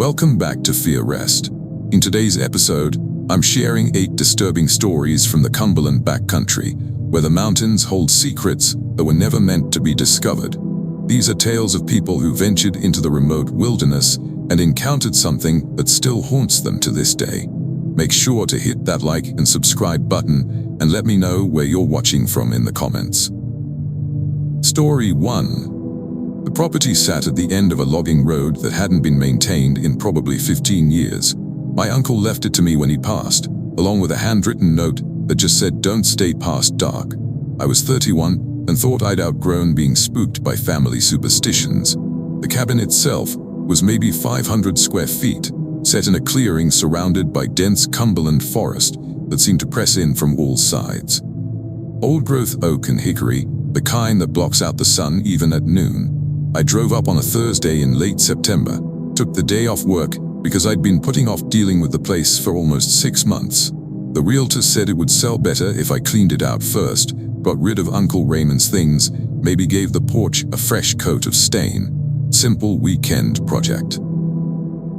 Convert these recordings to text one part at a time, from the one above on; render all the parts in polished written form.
Welcome back to Fear Rest. In today's episode, I'm sharing 8 disturbing stories from the Cumberland Backcountry, where the mountains hold secrets that were never meant to be discovered. These are tales of people who ventured into the remote wilderness and encountered something that still haunts them to this day. Make sure to hit that like and subscribe button and let me know where you're watching from in the comments. Story 1. The property sat at the end of a logging road that hadn't been maintained in probably 15 years. My uncle left it to me when he passed, along with a handwritten note that just said, "Don't stay past dark." I was 31 and thought I'd outgrown being spooked by family superstitions. The cabin itself was maybe 500 square feet, set in a clearing surrounded by dense Cumberland forest that seemed to press in from all sides. Old-growth oak and hickory, the kind that blocks out the sun even at noon. I drove up on a Thursday in late September, took the day off work because I'd been putting off dealing with the place for almost 6 months. The realtor said it would sell better if I cleaned it out first, got rid of Uncle Raymond's things, maybe gave the porch a fresh coat of stain. Simple weekend project.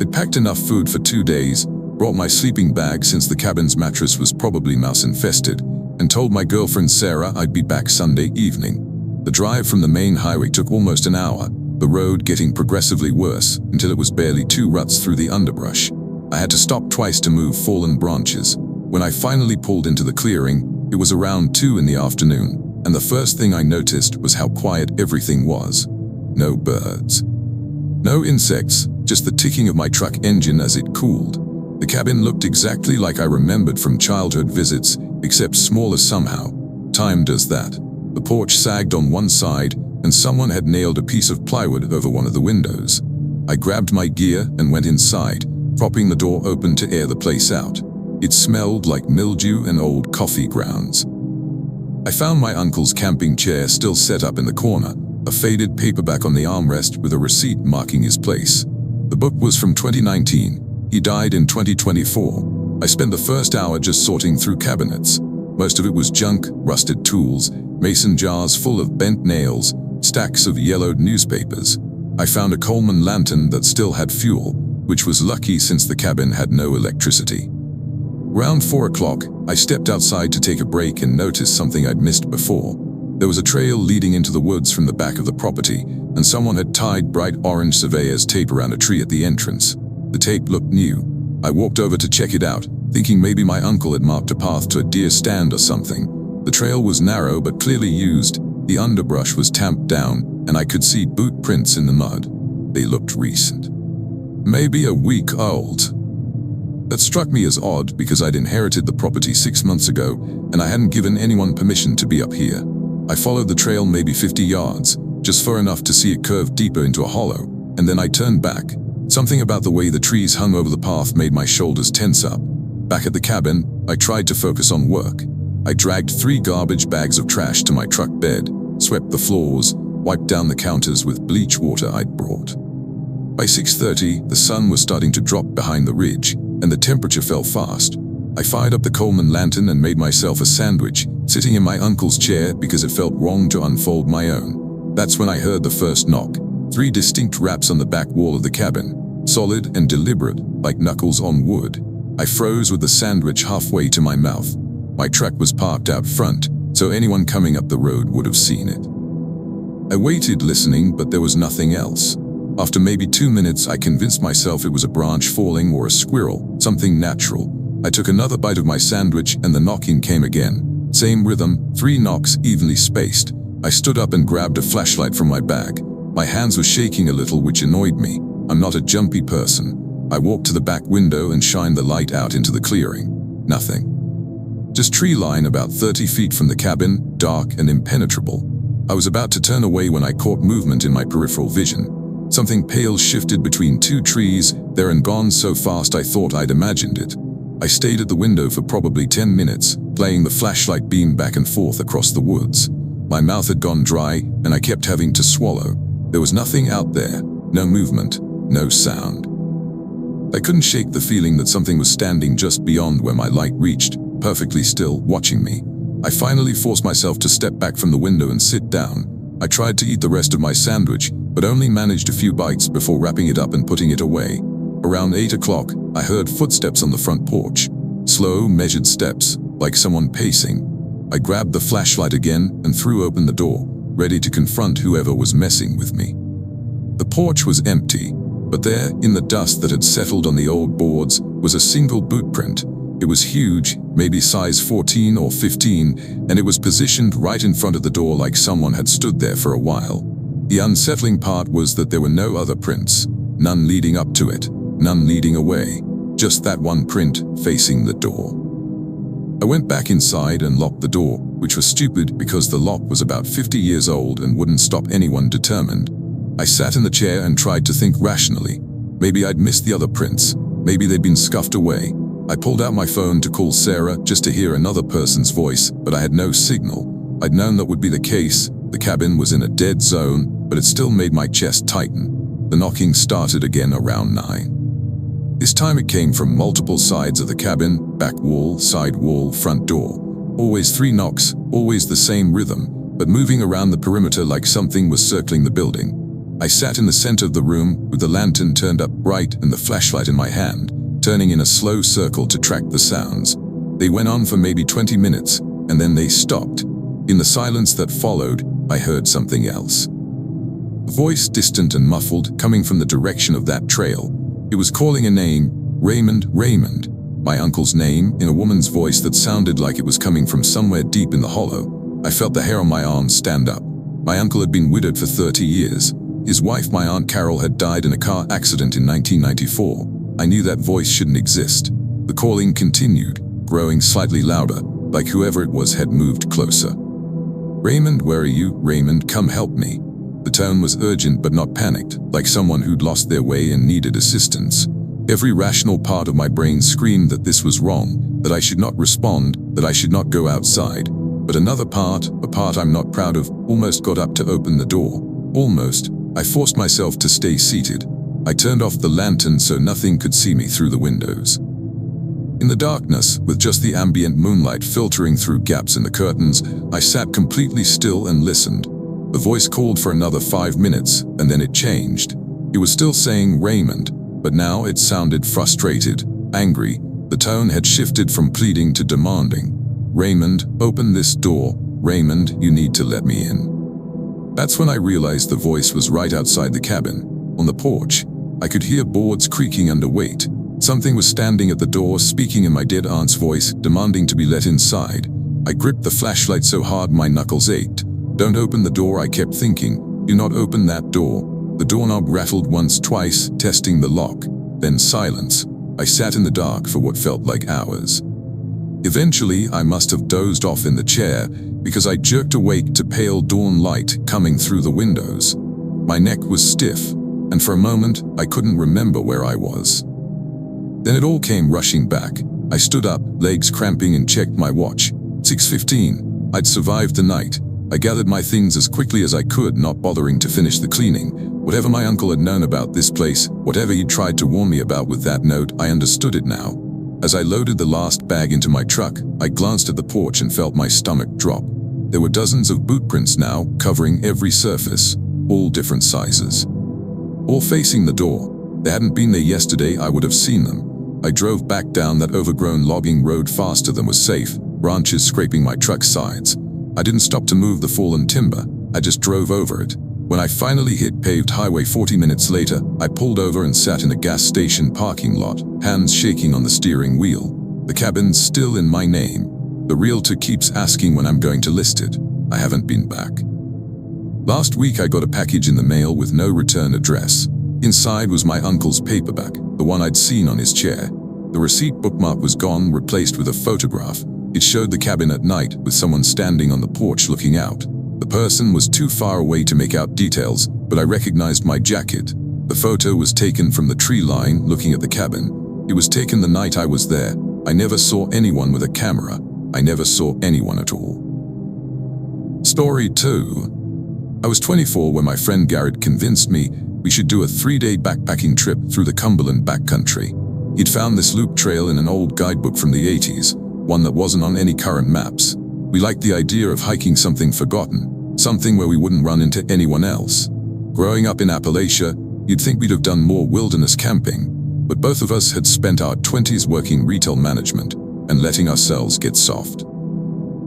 I'd packed enough food for 2 days, brought my sleeping bag since the cabin's mattress was probably mouse-infested, and told my girlfriend Sarah I'd be back Sunday evening. The drive from the main highway took almost an hour, the road getting progressively worse until it was barely 2 ruts through the underbrush. I had to stop twice to move fallen branches. When I finally pulled into the clearing, it was around 2 in the afternoon, and the first thing I noticed was how quiet everything was. No birds. No insects, just the ticking of my truck engine as it cooled. The cabin looked exactly like I remembered from childhood visits, except smaller somehow. Time does that. The porch sagged on one side, and someone had nailed a piece of plywood over one of the windows. I grabbed my gear and went inside, propping the door open to air the place out. It smelled like mildew and old coffee grounds. I found my uncle's camping chair still set up in the corner, a faded paperback on the armrest with a receipt marking his place. The book was from 2019. He died in 2024. I spent the first hour just sorting through cabinets. Most of it was junk, rusted tools, mason jars full of bent nails, stacks of yellowed newspapers. I found a Coleman lantern that still had fuel, which was lucky since the cabin had no electricity. Around 4 o'clock, I stepped outside to take a break and noticed something I'd missed before. There was a trail leading into the woods from the back of the property, and someone had tied bright orange surveyor's tape around a tree at the entrance. The tape looked new. I walked over to check it out, thinking maybe my uncle had marked a path to a deer stand or something. The trail was narrow but clearly used, the underbrush was tamped down, and I could see boot prints in the mud. They looked recent. Maybe a week old. That struck me as odd because I'd inherited the property 6 months ago, and I hadn't given anyone permission to be up here. I followed the trail maybe 50 yards, just far enough to see it curve deeper into a hollow, and then I turned back. Something about the way the trees hung over the path made my shoulders tense up. Back at the cabin, I tried to focus on work. I dragged 3 garbage bags of trash to my truck bed, swept the floors, wiped down the counters with bleach water I'd brought. By 6:30, the sun was starting to drop behind the ridge, and the temperature fell fast. I fired up the Coleman lantern and made myself a sandwich, sitting in my uncle's chair because it felt wrong to unfold my own. That's when I heard the first knock. 3 distinct raps on the back wall of the cabin, solid and deliberate, like knuckles on wood. I froze with the sandwich halfway to my mouth. My truck was parked out front, so anyone coming up the road would have seen it. I waited listening, but there was nothing else. After maybe 2 minutes, I convinced myself it was a branch falling or a squirrel, something natural. I took another bite of my sandwich and the knocking came again. Same rhythm, 3 knocks evenly spaced. I stood up and grabbed a flashlight from my bag. My hands were shaking a little, which annoyed me. I'm not a jumpy person. I walked to the back window and shined the light out into the clearing. Nothing. Just tree line about 30 feet from the cabin, dark and impenetrable. I was about to turn away when I caught movement in my peripheral vision. Something pale shifted between 2 trees, there and gone so fast I thought I'd imagined it. I stayed at the window for probably 10 minutes, playing the flashlight beam back and forth across the woods. My mouth had gone dry, and I kept having to swallow. There was nothing out there, no movement, no sound. I couldn't shake the feeling that something was standing just beyond where my light reached, perfectly still, watching me. I finally forced myself to step back from the window and sit down. I tried to eat the rest of my sandwich, but only managed a few bites before wrapping it up and putting it away. Around 8 o'clock, I heard footsteps on the front porch. Slow, measured steps, like someone pacing. I grabbed the flashlight again and threw open the door, ready to confront whoever was messing with me. The porch was empty, but there, in the dust that had settled on the old boards, was a single boot print. It was huge, maybe size 14 or 15, and it was positioned right in front of the door like someone had stood there for a while. The unsettling part was that there were no other prints, none leading up to it, none leading away, just that one print facing the door. I went back inside and locked the door, which was stupid because the lock was about 50 years old and wouldn't stop anyone determined. I sat in the chair and tried to think rationally. Maybe I'd missed the other prints, maybe they'd been scuffed away. I pulled out my phone to call Sarah just to hear another person's voice, but I had no signal. I'd known that would be the case. The cabin was in a dead zone, but it still made my chest tighten. The knocking started again around 9. This time it came from multiple sides of the cabin, back wall, side wall, front door. Always 3 knocks, always the same rhythm, but moving around the perimeter like something was circling the building. I sat in the center of the room with the lantern turned up bright and the flashlight in my hand, turning in a slow circle to track the sounds. They went on for maybe 20 minutes, and then they stopped. In the silence that followed, I heard something else. A voice, distant and muffled, coming from the direction of that trail. It was calling a name, Raymond, Raymond. My uncle's name, in a woman's voice that sounded like it was coming from somewhere deep in the hollow. I felt the hair on my arms stand up. My uncle had been widowed for 30 years. His wife, my Aunt Carol, had died in a car accident in 1994. I knew that voice shouldn't exist. The calling continued, growing slightly louder, like whoever it was had moved closer. Raymond, where are you? Raymond, come help me. The tone was urgent but not panicked, like someone who'd lost their way and needed assistance. Every rational part of my brain screamed that this was wrong, that I should not respond, that I should not go outside. But another part, a part I'm not proud of, almost got up to open the door. Almost. I forced myself to stay seated. I turned off the lantern so nothing could see me through the windows. In the darkness, with just the ambient moonlight filtering through gaps in the curtains, I sat completely still and listened. The voice called for another 5 minutes, and then it changed. It was still saying Raymond, but now it sounded frustrated, angry. The tone had shifted from pleading to demanding. Raymond, open this door. Raymond, you need to let me in. That's when I realized the voice was right outside the cabin. On the porch, I could hear boards creaking under weight. Something was standing at the door, speaking in my dead aunt's voice, demanding to be let inside. I gripped the flashlight so hard my knuckles ached. Don't open the door, I kept thinking. Do not open that door. The doorknob rattled once, twice, testing the lock. Then silence. I sat in the dark for what felt like hours. Eventually, I must have dozed off in the chair because I jerked awake to pale dawn light coming through the windows. My neck was stiff, and for a moment, I couldn't remember where I was. Then it all came rushing back. I stood up, legs cramping, and checked my watch. 6:15. I'd survived the night. I gathered my things as quickly as I could, not bothering to finish the cleaning. Whatever my uncle had known about this place, whatever he'd tried to warn me about with that note, I understood it now. As I loaded the last bag into my truck, I glanced at the porch and felt my stomach drop. There were dozens of boot prints now, covering every surface, all different sizes. All facing the door. They hadn't been there yesterday, I would have seen them. I drove back down that overgrown logging road faster than was safe, branches scraping my truck's sides. I didn't stop to move the fallen timber, I just drove over it. When I finally hit paved highway 40 minutes later, I pulled over and sat in a gas station parking lot, hands shaking on the steering wheel. The cabin's still in my name. The realtor keeps asking when I'm going to list it. I haven't been back. Last week I got a package in the mail with no return address. Inside was my uncle's paperback, the one I'd seen on his chair. The receipt bookmark was gone, replaced with a photograph. It showed the cabin at night with someone standing on the porch looking out. The person was too far away to make out details, but I recognized my jacket. The photo was taken from the tree line looking at the cabin. It was taken the night I was there. I never saw anyone with a camera. I never saw anyone at all. Story 2. I was 24 when my friend Garrett convinced me we should do a 3-day backpacking trip through the Cumberland Backcountry. He'd found this loop trail in an old guidebook from the 80s, one that wasn't on any current maps. We liked the idea of hiking something forgotten, something where we wouldn't run into anyone else. Growing up in Appalachia, you'd think we'd have done more wilderness camping. but both of us had spent our 20s working retail management and letting ourselves get soft.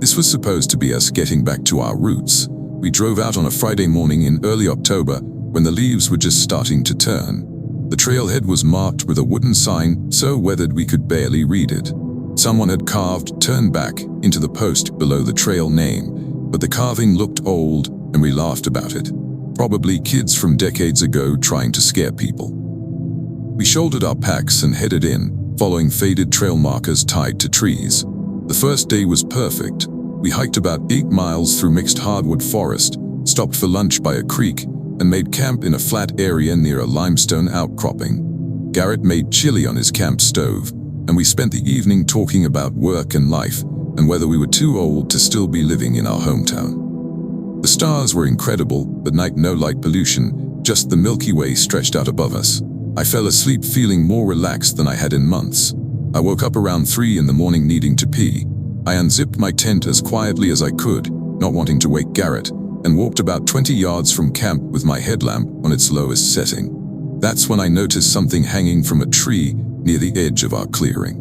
This was supposed to be us getting back to our roots. We drove out on a Friday morning in early October when the leaves were just starting to turn. The trailhead was marked with a wooden sign so weathered we could barely read it. Someone had carved "Turn Back" into the post below the trail name, but the carving looked old and we laughed about it. Probably kids from decades ago trying to scare people. We shouldered our packs and headed in, following faded trail markers tied to trees. The first day was perfect. We hiked about 8 miles through mixed hardwood forest, stopped for lunch by a creek, and made camp in a flat area near a limestone outcropping. Garrett made chili on his camp stove, and we spent the evening talking about work and life, and whether we were too old to still be living in our hometown. The stars were incredible, but no light pollution, just the Milky Way stretched out above us. I fell asleep feeling more relaxed than I had in months. I woke up around 3 in the morning needing to pee. I unzipped my tent as quietly as I could, not wanting to wake Garrett, and walked about 20 yards from camp with my headlamp on its lowest setting. That's when I noticed something hanging from a tree near the edge of our clearing.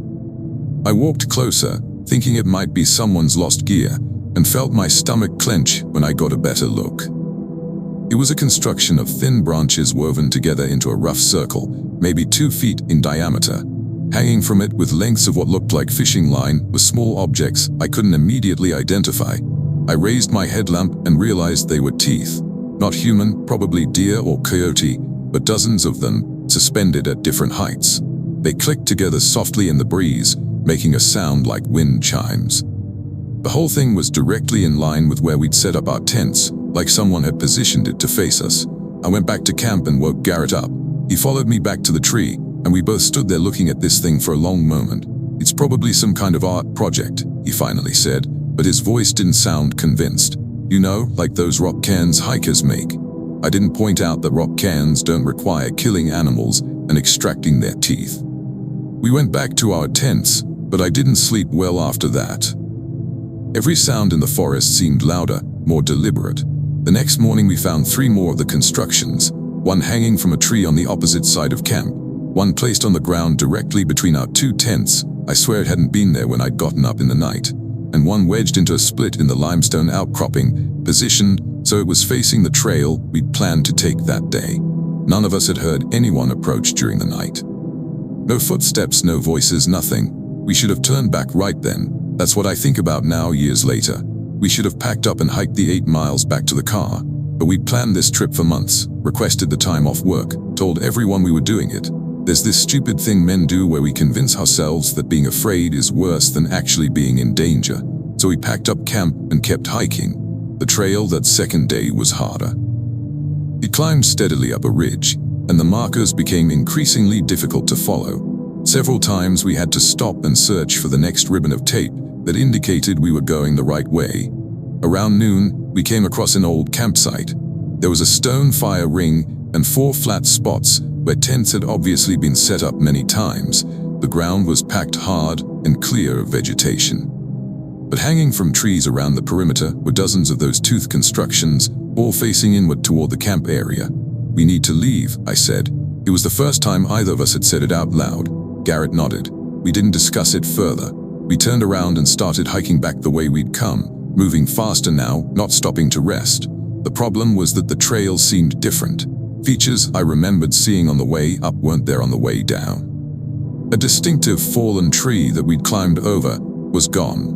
I walked closer, thinking it might be someone's lost gear, and felt my stomach clench when I got a better look. It was a construction of thin branches woven together into a rough circle, maybe 2 feet in diameter. Hanging from it with lengths of what looked like fishing line were small objects I couldn't immediately identify. I raised my headlamp and realized they were teeth. Not human, probably deer or coyote, but dozens of them, suspended at different heights. They clicked together softly in the breeze, making a sound like wind chimes. The whole thing was directly in line with where we'd set up our tents, like someone had positioned it to face us. I went back to camp and woke Garrett up. He followed me back to the tree, and we both stood there looking at this thing for a long moment. "It's probably some kind of art project," he finally said, but his voice didn't sound convinced. "You know, like those rock cans hikers make." I didn't point out that rock cans don't require killing animals and extracting their teeth. We went back to our tents, but I didn't sleep well after that. Every sound in the forest seemed louder, more deliberate. The next morning we found 3 more of the constructions, one hanging from a tree on the opposite side of camp, one placed on the ground directly between our 2 tents. I swear it hadn't been there when I'd gotten up in the night, and one wedged into a split in the limestone outcropping, positioned so it was facing the trail we'd planned to take that day. None of us had heard anyone approach during the night. No footsteps, no voices, nothing. We should have turned back right then. That's what I think about now, years later. We should have packed up and hiked the 8 miles back to the car. But we'd planned this trip for months, requested the time off work, told everyone we were doing it. There's this stupid thing men do where we convince ourselves that being afraid is worse than actually being in danger. So we packed up camp and kept hiking. The trail that second day was harder. It climbed steadily up a ridge, and the markers became increasingly difficult to follow. Several times we had to stop and search for the next ribbon of tape that indicated we were going the right way. Around noon, we came across an old campsite. There was a stone fire ring and 4 flat spots where tents had obviously been set up many times. The ground was packed hard and clear of vegetation. But hanging from trees around the perimeter were dozens of those tooth constructions, all facing inward toward the camp area. "We need to leave," I said. It was the first time either of us had said it out loud. Garrett nodded. We didn't discuss it further. We turned around and started hiking back the way we'd come, moving faster now, not stopping to rest. The problem was that the trail seemed different. Features I remembered seeing on the way up weren't there on the way down. A distinctive fallen tree that we'd climbed over was gone.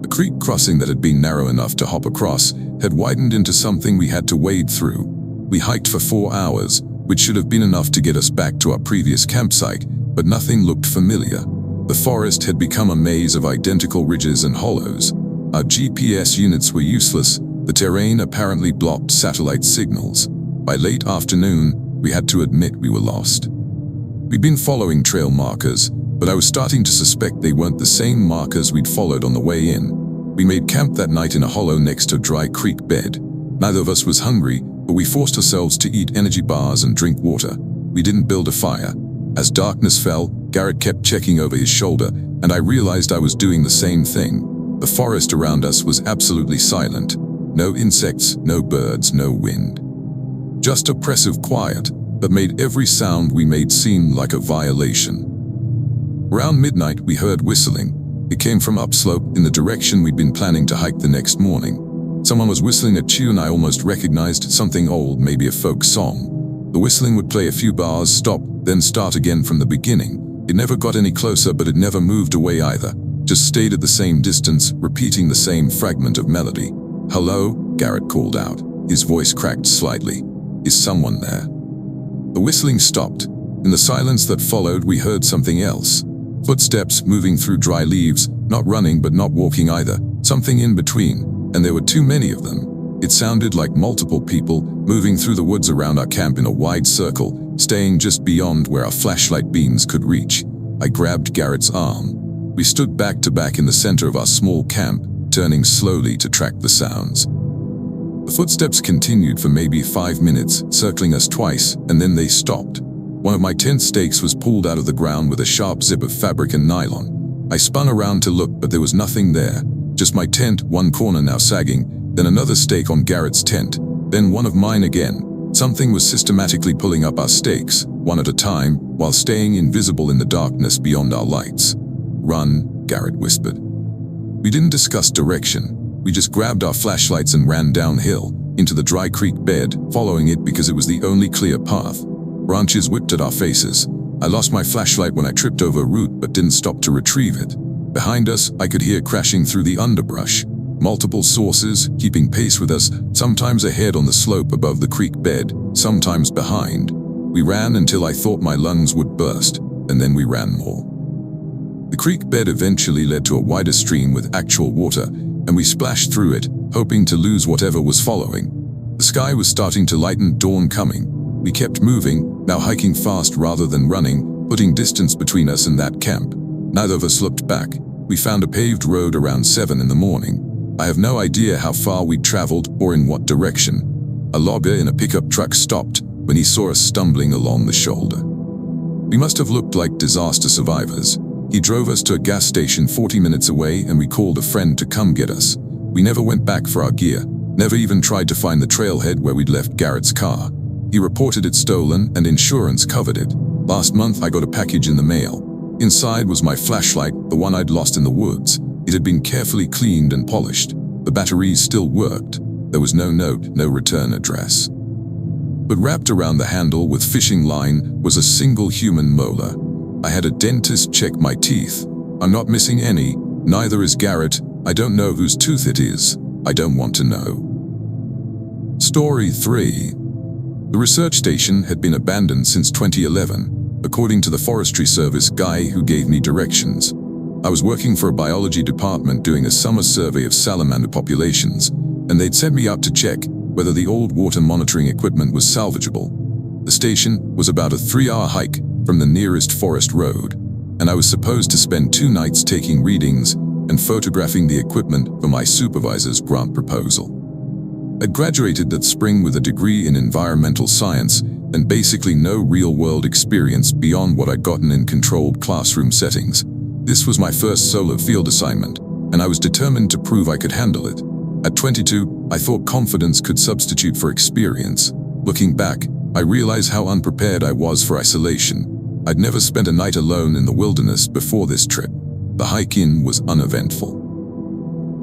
The creek crossing that had been narrow enough to hop across had widened into something we had to wade through. We hiked for 4 hours, which should have been enough to get us back to our previous campsite, but nothing looked familiar. The forest had become a maze of identical ridges and hollows. Our GPS units were useless. The terrain apparently blocked satellite signals. By late afternoon, we had to admit we were lost. We'd been following trail markers, but I was starting to suspect they weren't the same markers we'd followed on the way in. We made camp that night in a hollow next to a dry creek bed. Neither of us was hungry, but we forced ourselves to eat energy bars and drink water. We didn't build a fire. As darkness fell, Garrett kept checking over his shoulder, and I realized I was doing the same thing. The forest around us was absolutely silent. No insects, no birds, no wind. Just oppressive quiet, that made every sound we made seem like a violation. Around midnight, we heard whistling. It came from upslope in the direction we'd been planning to hike the next morning. Someone was whistling a tune I almost recognized, something old, maybe a folk song. The whistling would play a few bars, stop, then start again from the beginning. It never got any closer, but it never moved away either. Just stayed at the same distance, repeating the same fragment of melody. "Hello?" Garrett called out. His voice cracked slightly. "Is someone there?" The whistling stopped. In the silence that followed, we heard something else. Footsteps moving through dry leaves, not running but not walking either, something in between, and there were too many of them. It sounded like multiple people moving through the woods around our camp in a wide circle, staying just beyond where our flashlight beams could reach. I grabbed Garrett's arm. We stood back to back in the center of our small camp, turning slowly to track the sounds. The footsteps continued for maybe 5 minutes, circling us twice, and then they stopped. One of my tent stakes was pulled out of the ground with a sharp zip of fabric and nylon. I spun around to look, but there was nothing there. Just my tent, one corner now sagging, then another stake on Garrett's tent, then one of mine again. Something was systematically pulling up our stakes, one at a time, while staying invisible in the darkness beyond our lights. "Run," Garrett whispered. We didn't discuss direction. We just grabbed our flashlights and ran downhill, into the dry creek bed, following it because it was the only clear path. Branches whipped at our faces. I lost my flashlight when I tripped over a root but didn't stop to retrieve it. Behind us, I could hear crashing through the underbrush. Multiple sources, keeping pace with us, sometimes ahead on the slope above the creek bed, sometimes behind. We ran until I thought my lungs would burst, and then we ran more. The creek bed eventually led to a wider stream with actual water, and we splashed through it, hoping to lose whatever was following. The sky was starting to lighten, dawn coming. We kept moving, now hiking fast rather than running, putting distance between us and that camp. Neither of us looked back. We found a paved road around 7 in the morning. I have no idea how far we'd traveled or in what direction. A logger in a pickup truck stopped when he saw us stumbling along the shoulder. We must have looked like disaster survivors. He drove us to a gas station 40 minutes away, and we called a friend to come get us. We never went back for our gear, never even tried to find the trailhead where we'd left Garrett's car. He reported it stolen and insurance covered it. Last month I got a package in the mail. Inside was my flashlight, the one I'd lost in the woods. It had been carefully cleaned and polished. The batteries still worked. There was no note, no return address. But wrapped around the handle with fishing line was a single human molar. I had a dentist check my teeth. I'm not missing any, neither is Garrett. I don't know whose tooth it is. I don't want to know. Story 3. The research station had been abandoned since 2011, according to the Forestry Service guy who gave me directions. I was working for a biology department doing a summer survey of salamander populations, and they'd sent me out to check whether the old water monitoring equipment was salvageable. The station was about a 3-hour hike from the nearest forest road, and I was supposed to spend 2 nights taking readings and photographing the equipment for my supervisor's grant proposal. I'd graduated that spring with a degree in environmental science and basically no real-world experience beyond what I'd gotten in controlled classroom settings. This was my first solo field assignment, and I was determined to prove I could handle it. At 22, I thought confidence could substitute for experience. Looking back, I realize how unprepared I was for isolation. I'd never spent a night alone in the wilderness before this trip. The hike in was uneventful.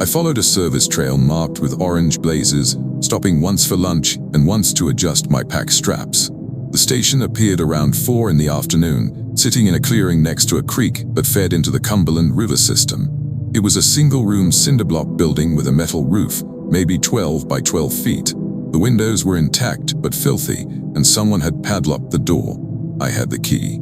I followed a service trail marked with orange blazes, stopping once for lunch and once to adjust my pack straps. The station appeared around 4 in the afternoon, sitting in a clearing next to a creek that fed into the Cumberland River system. It was a single-room cinder-block building with a metal roof, maybe 12 by 12 feet. The windows were intact but filthy, and someone had padlocked the door. I had the key.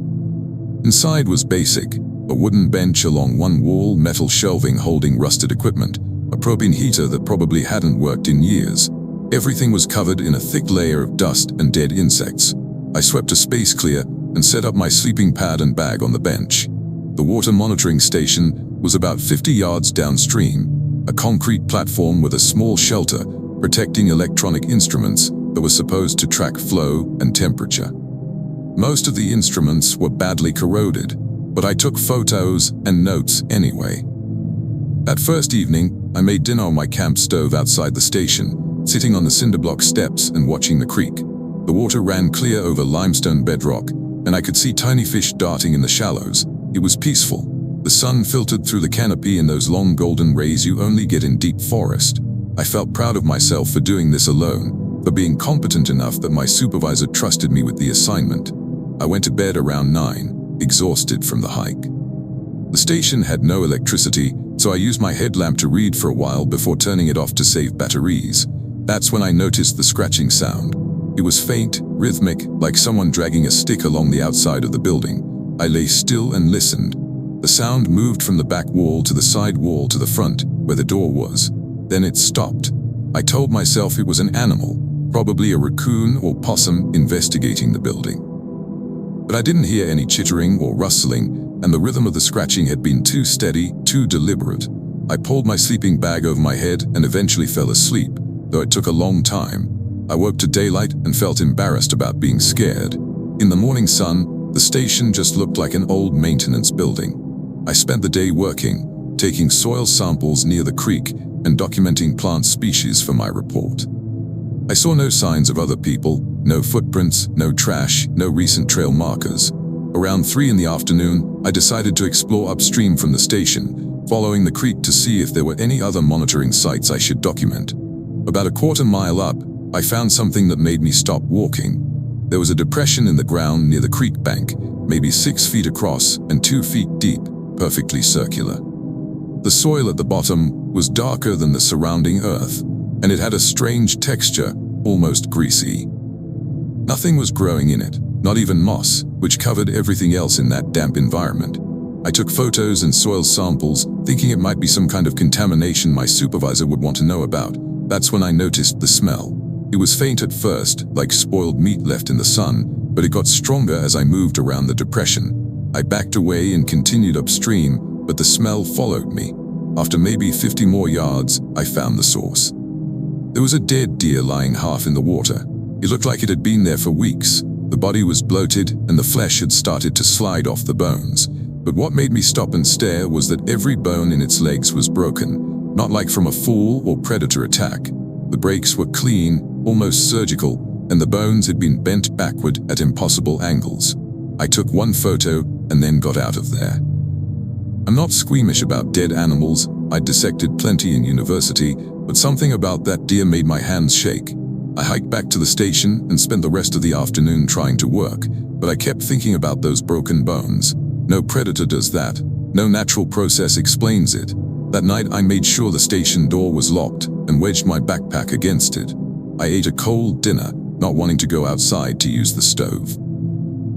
Inside was basic: a wooden bench along one wall, metal shelving holding rusted equipment, a propane heater that probably hadn't worked in years. Everything was covered in a thick layer of dust and dead insects. I swept a space clear and set up my sleeping pad and bag on the bench. The water monitoring station was about 50 yards downstream, a concrete platform with a small shelter protecting electronic instruments that were supposed to track flow and temperature. Most of the instruments were badly corroded, but I took photos and notes anyway. That first evening, I made dinner on my camp stove outside the station, sitting on the cinder block steps and watching the creek. The water ran clear over limestone bedrock, and I could see tiny fish darting in the shallows. It was peaceful. The sun filtered through the canopy in those long golden rays you only get in deep forest. I felt proud of myself for doing this alone, for being competent enough that my supervisor trusted me with the assignment. I went to bed around 9, exhausted from the hike. The station had no electricity, so I used my headlamp to read for a while before turning it off to save batteries. That's when I noticed the scratching sound. It was faint, rhythmic, like someone dragging a stick along the outside of the building. I lay still and listened. The sound moved from the back wall to the side wall to the front, where the door was. Then it stopped. I told myself it was an animal, probably a raccoon or possum investigating the building. But I didn't hear any chittering or rustling, and the rhythm of the scratching had been too steady, too deliberate. I pulled my sleeping bag over my head and eventually fell asleep, though it took a long time. I woke to daylight and felt embarrassed about being scared. In the morning sun, the station just looked like an old maintenance building. I spent the day working, taking soil samples near the creek and documenting plant species for my report. I saw no signs of other people, no footprints, no trash, no recent trail markers. Around 3 in the afternoon, I decided to explore upstream from the station, following the creek to see if there were any other monitoring sites I should document. About a quarter mile up, I found something that made me stop walking. There was a depression in the ground near the creek bank, maybe 6 feet across and 2 feet deep, perfectly circular. The soil at the bottom was darker than the surrounding earth, and it had a strange texture, almost greasy. Nothing was growing in it, not even moss, which covered everything else in that damp environment. I took photos and soil samples, thinking it might be some kind of contamination my supervisor would want to know about. That's when I noticed the smell. It was faint at first, like spoiled meat left in the sun, but it got stronger as I moved around the depression. I backed away and continued upstream, but the smell followed me. After maybe 50 more yards, I found the source. There was a dead deer lying half in the water. It looked like it had been there for weeks. The body was bloated and the flesh had started to slide off the bones. But what made me stop and stare was that every bone in its legs was broken, not like from a fall or predator attack. The breaks were clean, almost surgical, and the bones had been bent backward at impossible angles. I took one photo and then got out of there. I'm not squeamish about dead animals. I'd dissected plenty in university, but something about that deer made my hands shake. I hiked back to the station and spent the rest of the afternoon trying to work, but I kept thinking about those broken bones. No predator does that. No natural process explains it. That night I made sure the station door was locked and wedged my backpack against it. I ate a cold dinner, not wanting to go outside to use the stove.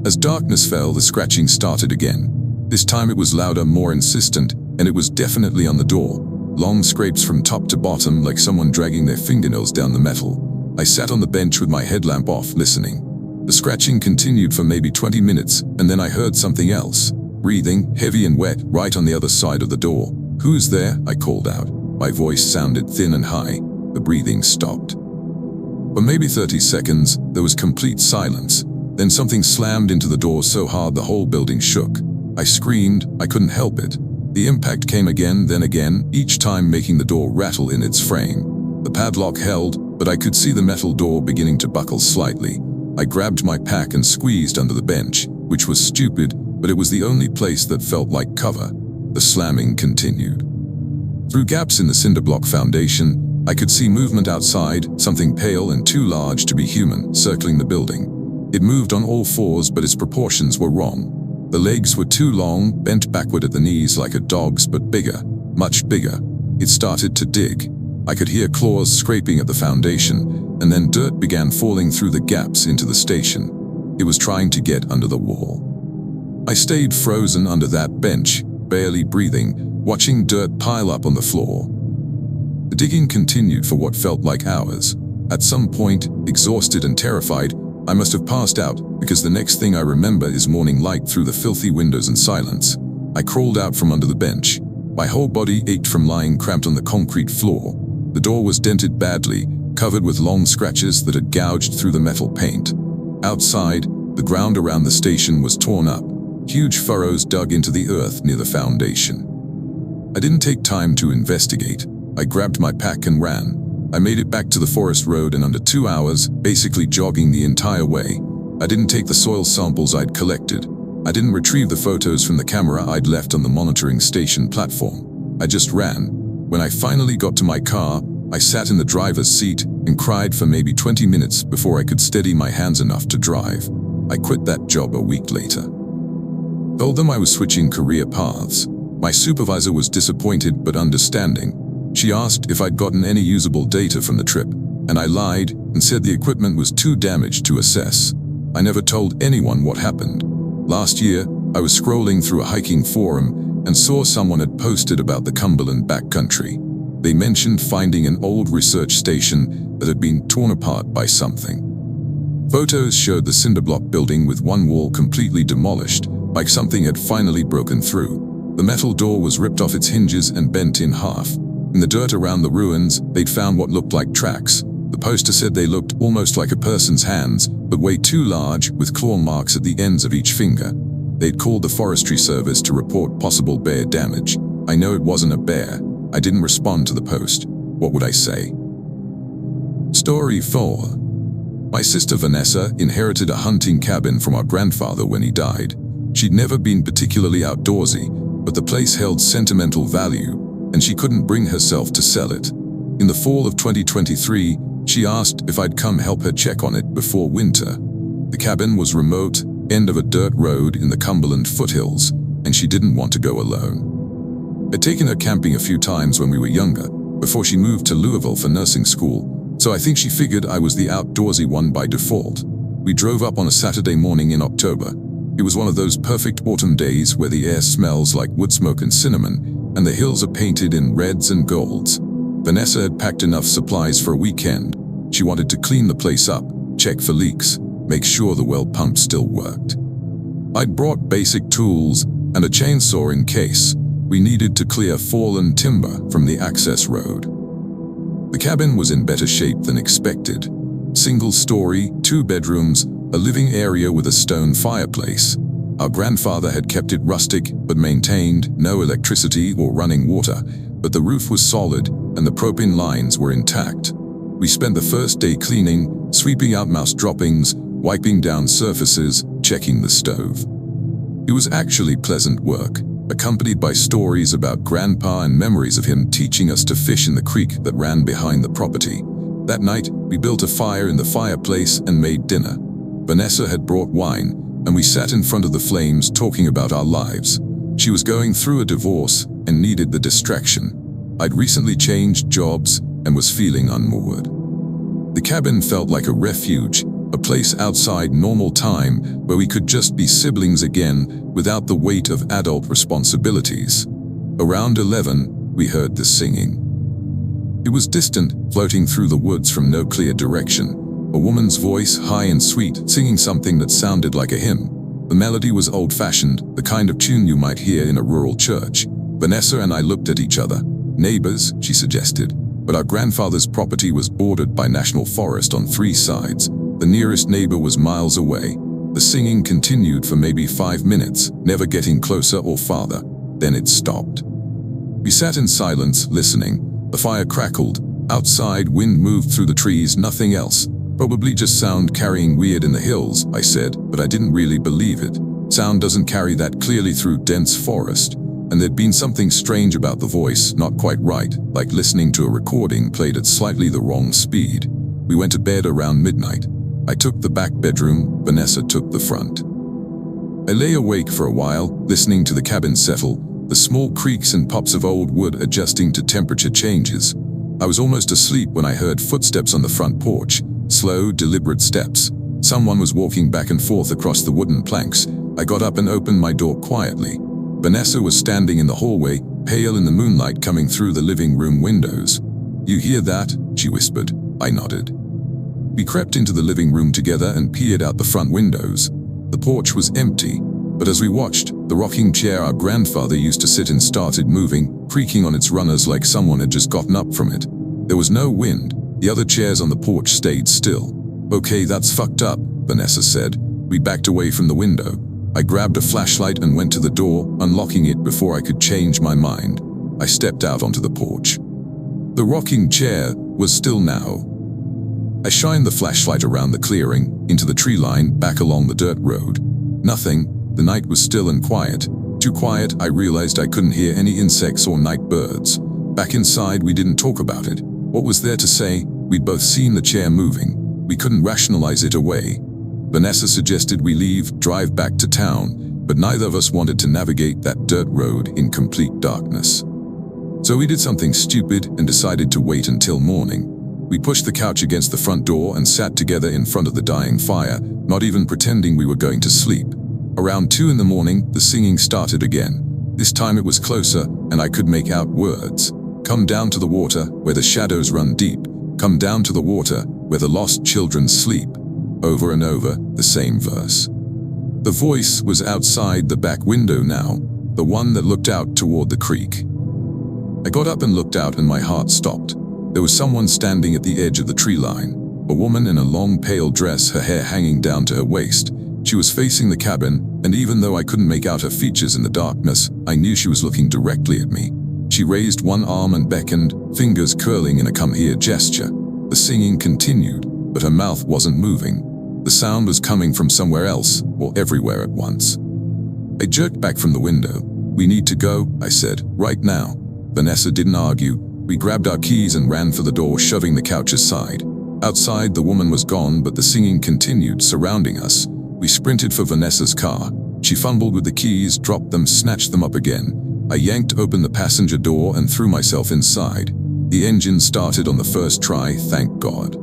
As darkness fell, the scratching started again. This time it was louder, more insistent, and it was definitely on the door. Long scrapes from top to bottom, like someone dragging their fingernails down the metal. I sat on the bench with my headlamp off, listening. The scratching continued for maybe 20 minutes, and then I heard something else. Breathing, heavy and wet, right on the other side of the door. "Who's there?" I called out. My voice sounded thin and high. The breathing stopped. For maybe 30 seconds, there was complete silence. Then something slammed into the door so hard the whole building shook. I screamed. I couldn't help it. The impact came again, then again, each time making the door rattle in its frame. The padlock held, but I could see the metal door beginning to buckle slightly. I grabbed my pack and squeezed under the bench, which was stupid, but it was the only place that felt like cover. The slamming continued. Through gaps in the cinder block foundation, I could see movement outside, something pale and too large to be human, circling the building. It moved on all fours, but its proportions were wrong. The legs were too long, bent backward at the knees like a dog's, but bigger, much bigger. It started to dig. I could hear claws scraping at the foundation, and then dirt began falling through the gaps into the station. It was trying to get under the wall. I stayed frozen under that bench, barely breathing, watching dirt pile up on the floor. The digging continued for what felt like hours. At some point, exhausted and terrified, I must have passed out, because the next thing I remember is morning light through the filthy windows and silence. I crawled out from under the bench. My whole body ached from lying cramped on the concrete floor. The door was dented badly, covered with long scratches that had gouged through the metal paint. Outside, the ground around the station was torn up. Huge furrows dug into the earth near the foundation. I didn't take time to investigate. I grabbed my pack and ran. I made it back to the forest road in under 2 hours, basically jogging the entire way. I didn't take the soil samples I'd collected. I didn't retrieve the photos from the camera I'd left on the monitoring station platform. I just ran. When I finally got to my car, I sat in the driver's seat and cried for maybe 20 minutes before I could steady my hands enough to drive. I quit that job a week later. Told them I was switching career paths. My supervisor was disappointed but understanding. She asked if I'd gotten any usable data from the trip, and I lied and said the equipment was too damaged to assess. I never told anyone what happened. Last year, I was scrolling through a hiking forum and saw someone had posted about the Cumberland Backcountry. They mentioned finding an old research station that had been torn apart by something. Photos showed the cinderblock building with one wall completely demolished, like something had finally broken through. The metal door was ripped off its hinges and bent in half. In the dirt around the ruins, they'd found what looked like tracks. The poster said they looked almost like a person's hands, but way too large, with claw marks at the ends of each finger. They'd called the forestry service to report possible bear damage. I know it wasn't a bear. I didn't respond to the post. What would I say? Story 4. My sister Vanessa inherited a hunting cabin from our grandfather when he died. She'd never been particularly outdoorsy, but the place held sentimental value, and she couldn't bring herself to sell it. In the fall of 2023, she asked if I'd come help her check on it before winter. The cabin was remote, end of a dirt road in the Cumberland foothills, and she didn't want to go alone. I'd taken her camping a few times when we were younger, before she moved to Louisville for nursing school, so I think she figured I was the outdoorsy one by default. We drove up on a Saturday morning in October. It was one of those perfect autumn days where the air smells like wood smoke and cinnamon, and the hills are painted in reds and golds. Vanessa had packed enough supplies for a weekend. She wanted to clean the place up, check for leaks, make sure the well pump still worked. I'd brought basic tools and a chainsaw in case we needed to clear fallen timber from the access road. The cabin was in better shape than expected. Single story, 2 bedrooms, a living area with a stone fireplace. Our grandfather had kept it rustic but maintained no electricity or running water, but the roof was solid and the propane lines were intact. We spent the first day cleaning, sweeping out mouse droppings, wiping down surfaces, checking the stove. It was actually pleasant work, accompanied by stories about Grandpa and memories of him teaching us to fish in the creek that ran behind the property. That night, we built a fire in the fireplace and made dinner. Vanessa had brought wine, and we sat in front of the flames talking about our lives. She was going through a divorce and needed the distraction. I'd recently changed jobs and was feeling unmoored. The cabin felt like a refuge, a place outside normal time where we could just be siblings again without the weight of adult responsibilities. Around 11, we heard the singing. It was distant, floating through the woods from no clear direction. A woman's voice, high and sweet, singing something that sounded like a hymn. The melody was old-fashioned, the kind of tune you might hear in a rural church. Vanessa and I looked at each other. Neighbors, she suggested, but our grandfather's property was bordered by national forest on 3 sides. The nearest neighbor was miles away. The singing continued for maybe 5 minutes, never getting closer or farther. Then it stopped. We sat in silence, listening. The fire crackled. Outside, wind moved through the trees, nothing else. Probably just sound carrying weird in the hills, I said, but I didn't really believe it. Sound doesn't carry that clearly through dense forest. And there'd been something strange about the voice, not quite right, like listening to a recording played at slightly the wrong speed. We went to bed around midnight. I took the back bedroom, Vanessa took the front. I lay awake for a while, listening to the cabin settle, the small creaks and pops of old wood adjusting to temperature changes. I was almost asleep when I heard footsteps on the front porch, slow, deliberate steps. Someone was walking back and forth across the wooden planks. I got up and opened my door quietly. Vanessa was standing in the hallway, pale in the moonlight coming through the living room windows. "You hear that?" she whispered. I nodded. We crept into the living room together and peered out the front windows. The porch was empty, but as we watched, the rocking chair our grandfather used to sit in started moving, creaking on its runners like someone had just gotten up from it. There was no wind. The other chairs on the porch stayed still. "Okay, that's fucked up," Vanessa said. We backed away from the window. I grabbed a flashlight and went to the door, unlocking it before I could change my mind. I stepped out onto the porch. The rocking chair was still now. I shined the flashlight around the clearing, into the tree line, back along the dirt road. Nothing. The night was still and quiet. Too quiet, I realized I couldn't hear any insects or night birds. Back inside, we didn't talk about it. What was there to say? We'd both seen the chair moving. We couldn't rationalize it away. Vanessa suggested we leave, drive back to town, but neither of us wanted to navigate that dirt road in complete darkness. So we did something stupid and decided to wait until morning. We pushed the couch against the front door and sat together in front of the dying fire, not even pretending we were going to sleep. Around 2 in the morning, the singing started again. This time it was closer, and I could make out words. Come down to the water, where the shadows run deep. Come down to the water, where the lost children sleep. Over and over, the same verse. The voice was outside the back window now, the one that looked out toward the creek. I got up and looked out, and my heart stopped. There was someone standing at the edge of the tree line. A woman in a long pale dress, her hair hanging down to her waist. She was facing the cabin, and even though I couldn't make out her features in the darkness, I knew she was looking directly at me. She raised one arm and beckoned, fingers curling in a come here gesture. The singing continued, but her mouth wasn't moving. The sound was coming from somewhere else, or everywhere at once. I jerked back from the window. We need to go, I said, right now. Vanessa didn't argue. We grabbed our keys and ran for the door, shoving the couch aside. Outside, the woman was gone, but the singing continued, surrounding us. We sprinted for Vanessa's car. She fumbled with the keys, dropped them, snatched them up again. I yanked open the passenger door and threw myself inside. The engine started on the first try, thank God.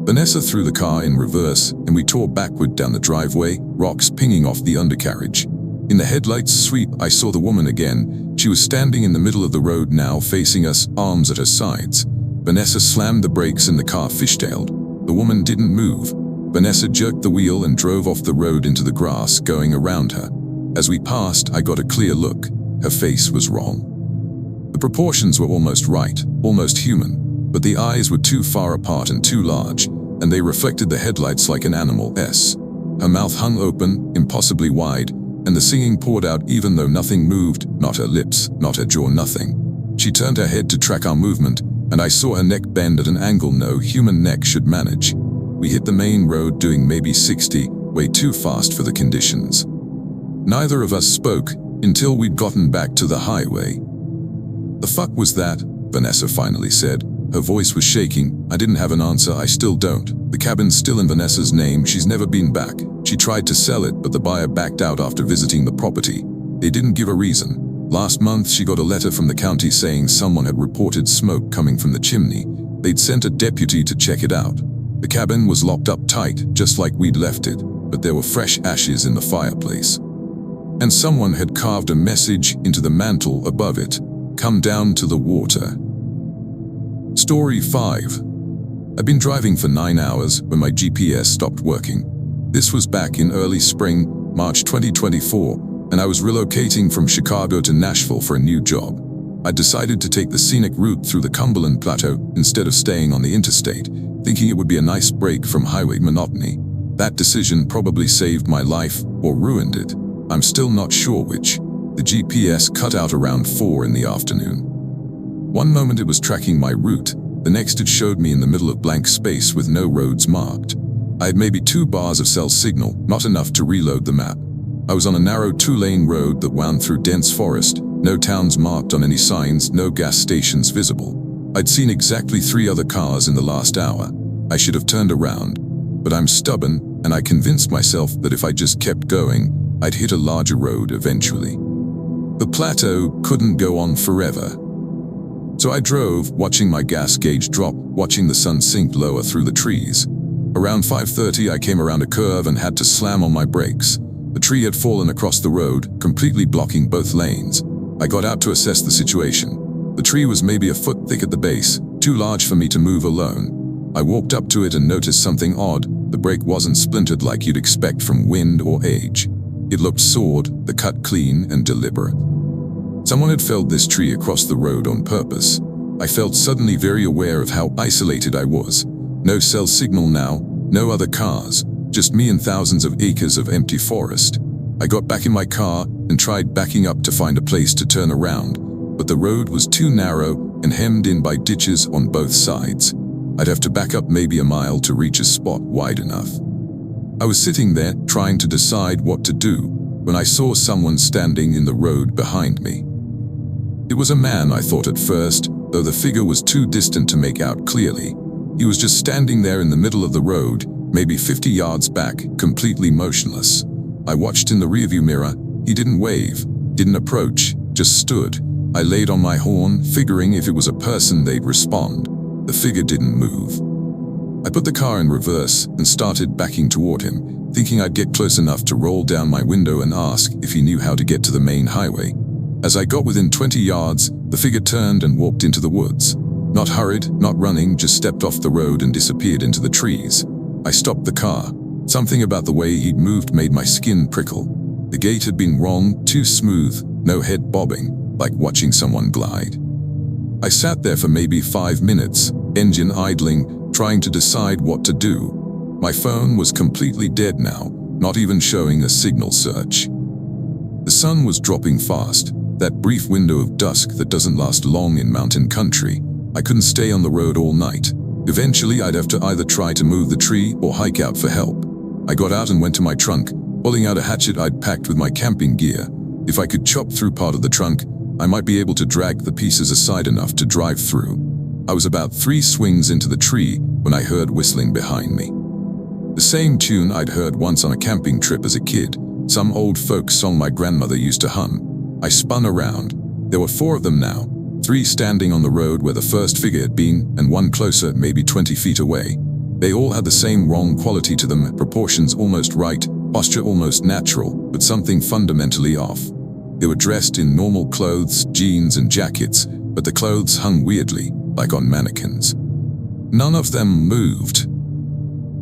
Vanessa threw the car in reverse, and we tore backward down the driveway, rocks pinging off the undercarriage. In the headlights sweep, I saw the woman again. She was standing in the middle of the road now, facing us, arms at her sides. Vanessa slammed the brakes and the car fishtailed. The woman didn't move. Vanessa jerked the wheel and drove off the road into the grass, going around her. As we passed, I got a clear look. Her face was wrong. The proportions were almost right, almost human, but the eyes were too far apart and too large, and they reflected the headlights like an animal's. Her mouth hung open, impossibly wide, and the singing poured out even though nothing moved, not her lips, not her jaw, nothing. She turned her head to track our movement, and I saw her neck bend at an angle no human neck should manage. We hit the main road doing maybe 60, way too fast for the conditions. Neither of us spoke until we'd gotten back to the highway. "The fuck was that?" Vanessa finally said. Her voice was shaking. I didn't have an answer. I still don't. The cabin's still in Vanessa's name. She's never been back. She tried to sell it, but the buyer backed out after visiting the property. They didn't give a reason. Last month, she got a letter from the county saying someone had reported smoke coming from the chimney. They'd sent a deputy to check it out. The cabin was locked up tight, just like we'd left it, but there were fresh ashes in the fireplace. And someone had carved a message into the mantle above it. "Come down to the water." Story 5. I'd been driving for 9 hours when my GPS stopped working. This was back in early spring, March 2024, and I was relocating from Chicago to Nashville for a new job. I decided to take the scenic route through the Cumberland Plateau instead of staying on the interstate, thinking it would be a nice break from highway monotony. That decision probably saved my life or ruined it. I'm still not sure which. The GPS cut out around 4 in the afternoon. One moment it was tracking my route, the next it showed me in the middle of blank space with no roads marked. I had maybe 2 bars of cell signal, not enough to reload the map. I was on a narrow 2-lane road that wound through dense forest, no towns marked on any signs, no gas stations visible. I'd seen exactly 3 other cars in the last hour. I should have turned around, but I'm stubborn, and I convinced myself that if I just kept going, I'd hit a larger road eventually. The plateau couldn't go on forever. So I drove, watching my gas gauge drop, watching the sun sink lower through the trees. Around 5:30 I came around a curve and had to slam on my brakes. A tree had fallen across the road, completely blocking both lanes. I got out to assess the situation. The tree was maybe a foot thick at the base, too large for me to move alone. I walked up to it and noticed something odd. The break wasn't splintered like you'd expect from wind or age. It looked sawed, the cut clean and deliberate. Someone had felled this tree across the road on purpose. I felt suddenly very aware of how isolated I was. No cell signal now, no other cars, just me and thousands of acres of empty forest. I got back in my car and tried backing up to find a place to turn around, but the road was too narrow and hemmed in by ditches on both sides. I'd have to back up maybe a mile to reach a spot wide enough. I was sitting there trying to decide what to do when I saw someone standing in the road behind me. It was a man, I thought at first, though the figure was too distant to make out clearly. He was just standing there in the middle of the road, maybe 50 yards back, completely motionless. I watched in the rearview mirror. He didn't wave, didn't approach, just stood. I laid on my horn, figuring if it was a person they'd respond. The figure didn't move. I put the car in reverse and started backing toward him, thinking I'd get close enough to roll down my window and ask if he knew how to get to the main highway. As I got within 20 yards, the figure turned and walked into the woods. Not hurried, not running, just stepped off the road and disappeared into the trees. I stopped the car. Something about the way he'd moved made my skin prickle. The gait had been wrong, too smooth, no head bobbing, like watching someone glide. I sat there for maybe 5 minutes, engine idling, trying to decide what to do. My phone was completely dead now, not even showing a signal search. The sun was dropping fast, that brief window of dusk that doesn't last long in mountain country. I couldn't stay on the road all night. Eventually, I'd have to either try to move the tree or hike out for help. I got out and went to my trunk, pulling out a hatchet I'd packed with my camping gear. If I could chop through part of the trunk, I might be able to drag the pieces aside enough to drive through. I was about 3 swings into the tree when I heard whistling behind me. The same tune I'd heard once on a camping trip as a kid, some old folk song my grandmother used to hum. I spun around. There were 4 of them now, 3 standing on the road where the first figure had been, and 1 closer, maybe 20 feet away. They all had the same wrong quality to them, proportions almost right, posture almost natural, but something fundamentally off. They were dressed in normal clothes, jeans and jackets, but the clothes hung weirdly, like on mannequins. None of them moved.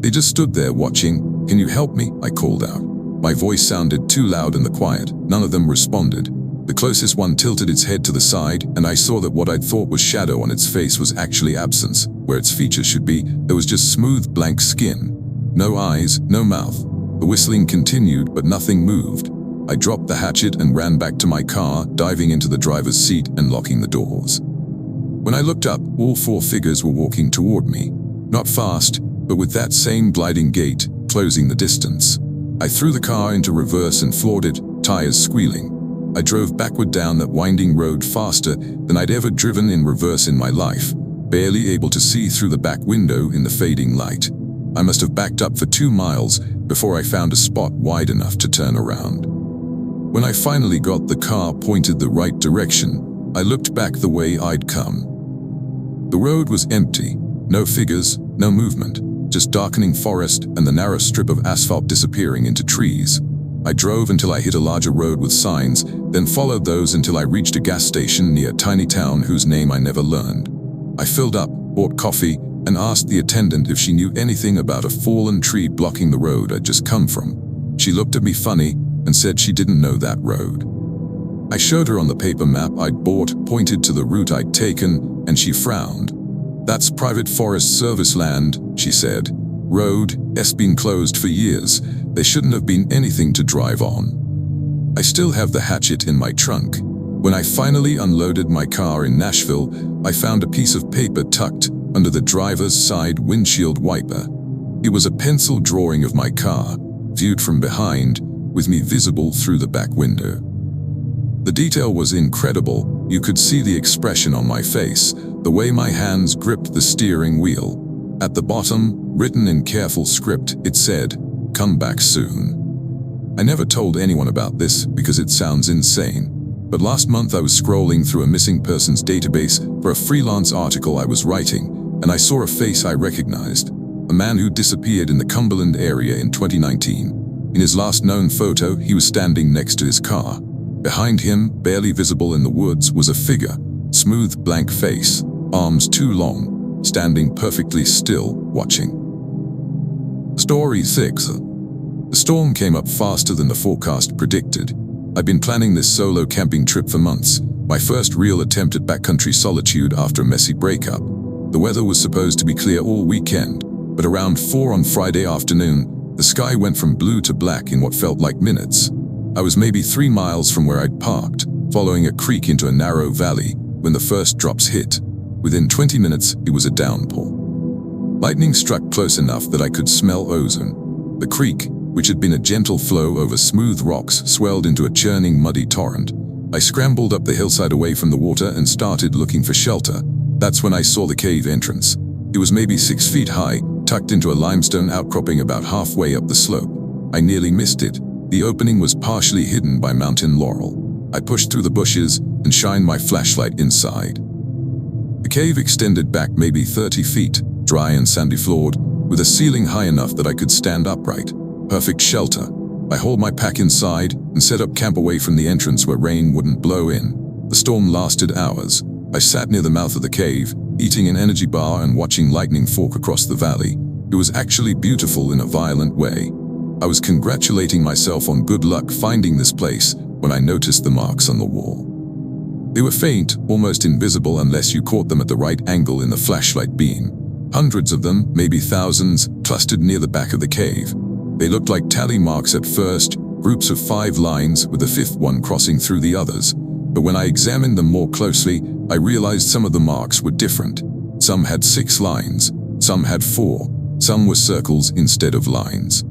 They just stood there watching. "Can you help me?" I called out. My voice sounded too loud in the quiet. None of them responded. The closest one tilted its head to the side, and I saw that what I'd thought was shadow on its face was actually absence. Where its features should be, there was just smooth, blank skin. No eyes, no mouth. The whistling continued, but nothing moved. I dropped the hatchet and ran back to my car, diving into the driver's seat and locking the doors. When I looked up, all 4 figures were walking toward me. Not fast, but with that same gliding gait, closing the distance. I threw the car into reverse and floored it, tires squealing. I drove backward down that winding road faster than I'd ever driven in reverse in my life, barely able to see through the back window in the fading light. I must have backed up for 2 miles before I found a spot wide enough to turn around. When I finally got the car pointed the right direction, I looked back the way I'd come. The road was empty, no figures, no movement, just darkening forest and the narrow strip of asphalt disappearing into trees. I drove until I hit a larger road with signs, then followed those until I reached a gas station near a tiny town whose name I never learned. I filled up, bought coffee, and asked the attendant if she knew anything about a fallen tree blocking the road I'd just come from. She looked at me funny and said she didn't know that road. I showed her on the paper map I'd bought, pointed to the route I'd taken, and she frowned. "That's private Forest Service land," she said. "Road, it's been closed for years. There shouldn't have been anything to drive on." I still have the hatchet in my trunk. When I finally unloaded my car in Nashville, I found a piece of paper tucked under the driver's side windshield wiper. It was a pencil drawing of my car, viewed from behind, with me visible through the back window. The detail was incredible. You could see the expression on my face, the way my hands gripped the steering wheel. At the bottom, written in careful script, it said, "Come back soon." I never told anyone about this because it sounds insane. But last month I was scrolling through a missing persons database for a freelance article I was writing, and I saw a face I recognized. A man who disappeared in the Cumberland area in 2019. In his last known photo, he was standing next to his car. Behind him, barely visible in the woods, was a figure, smooth, blank face, arms too long, standing perfectly still, watching. Story 6. The storm came up faster than the forecast predicted. I'd been planning this solo camping trip for months, my first real attempt at backcountry solitude after a messy breakup. The weather was supposed to be clear all weekend, but around 4 on Friday afternoon, the sky went from blue to black in what felt like minutes. I was maybe 3 miles from where I'd parked, following a creek into a narrow valley, when the first drops hit. Within 20 minutes, it was a downpour. Lightning struck close enough that I could smell ozone. The creek, which had been a gentle flow over smooth rocks, swelled into a churning, muddy torrent. I scrambled up the hillside away from the water and started looking for shelter. That's when I saw the cave entrance. It was maybe 6 feet high, tucked into a limestone outcropping about halfway up the slope. I nearly missed it. The opening was partially hidden by mountain laurel. I pushed through the bushes and shined my flashlight inside. The cave extended back maybe 30 feet, dry and sandy floored, with a ceiling high enough that I could stand upright. Perfect shelter. I hauled my pack inside and set up camp away from the entrance where rain wouldn't blow in. The storm lasted hours. I sat near the mouth of the cave, eating an energy bar and watching lightning fork across the valley. It was actually beautiful in a violent way. I was congratulating myself on good luck finding this place when I noticed the marks on the wall. They were faint, almost invisible unless you caught them at the right angle in the flashlight beam. Hundreds of them, maybe thousands, clustered near the back of the cave. They looked like tally marks at first, groups of 5 lines with the 5th one crossing through the others. But when I examined them more closely, I realized some of the marks were different. Some had 6 lines, some had 4, some were circles instead of lines.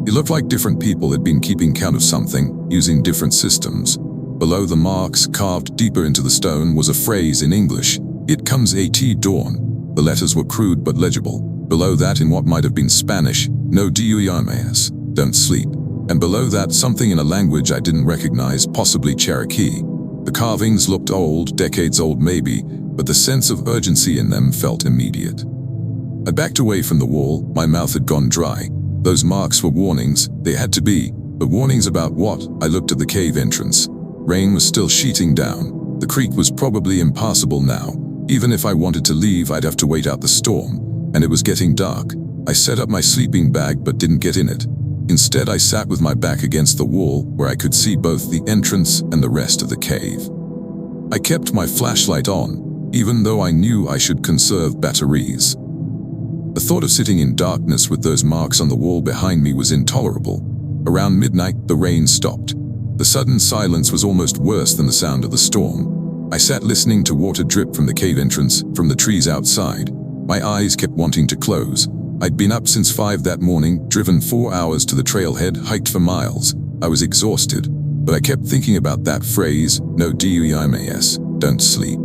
It looked like different people had been keeping count of something, using different systems. Below the marks, carved deeper into the stone, was a phrase in English. "It comes at dawn." The letters were crude but legible. Below that, in what might have been Spanish, "No duermas, don't sleep." And below that, something in a language I didn't recognize, possibly Cherokee. The carvings looked old, decades old maybe, but the sense of urgency in them felt immediate. I backed away from the wall. My mouth had gone dry. Those marks were warnings. They had to be. But warnings about what? I looked at the cave entrance. Rain was still sheeting down. The creek was probably impassable now. Even if I wanted to leave, I'd have to wait out the storm. And it was getting dark. I set up my sleeping bag but didn't get in it. Instead, I sat with my back against the wall where I could see both the entrance and the rest of the cave. I kept my flashlight on, even though I knew I should conserve batteries. The thought of sitting in darkness with those marks on the wall behind me was intolerable. Around midnight, the rain stopped. The sudden silence was almost worse than the sound of the storm. I sat listening to water drip from the cave entrance, from the trees outside. My eyes kept wanting to close. I'd been up since 5 that morning, driven 4 hours to the trailhead, hiked for miles. I was exhausted, but I kept thinking about that phrase, "No duermas, don't sleep."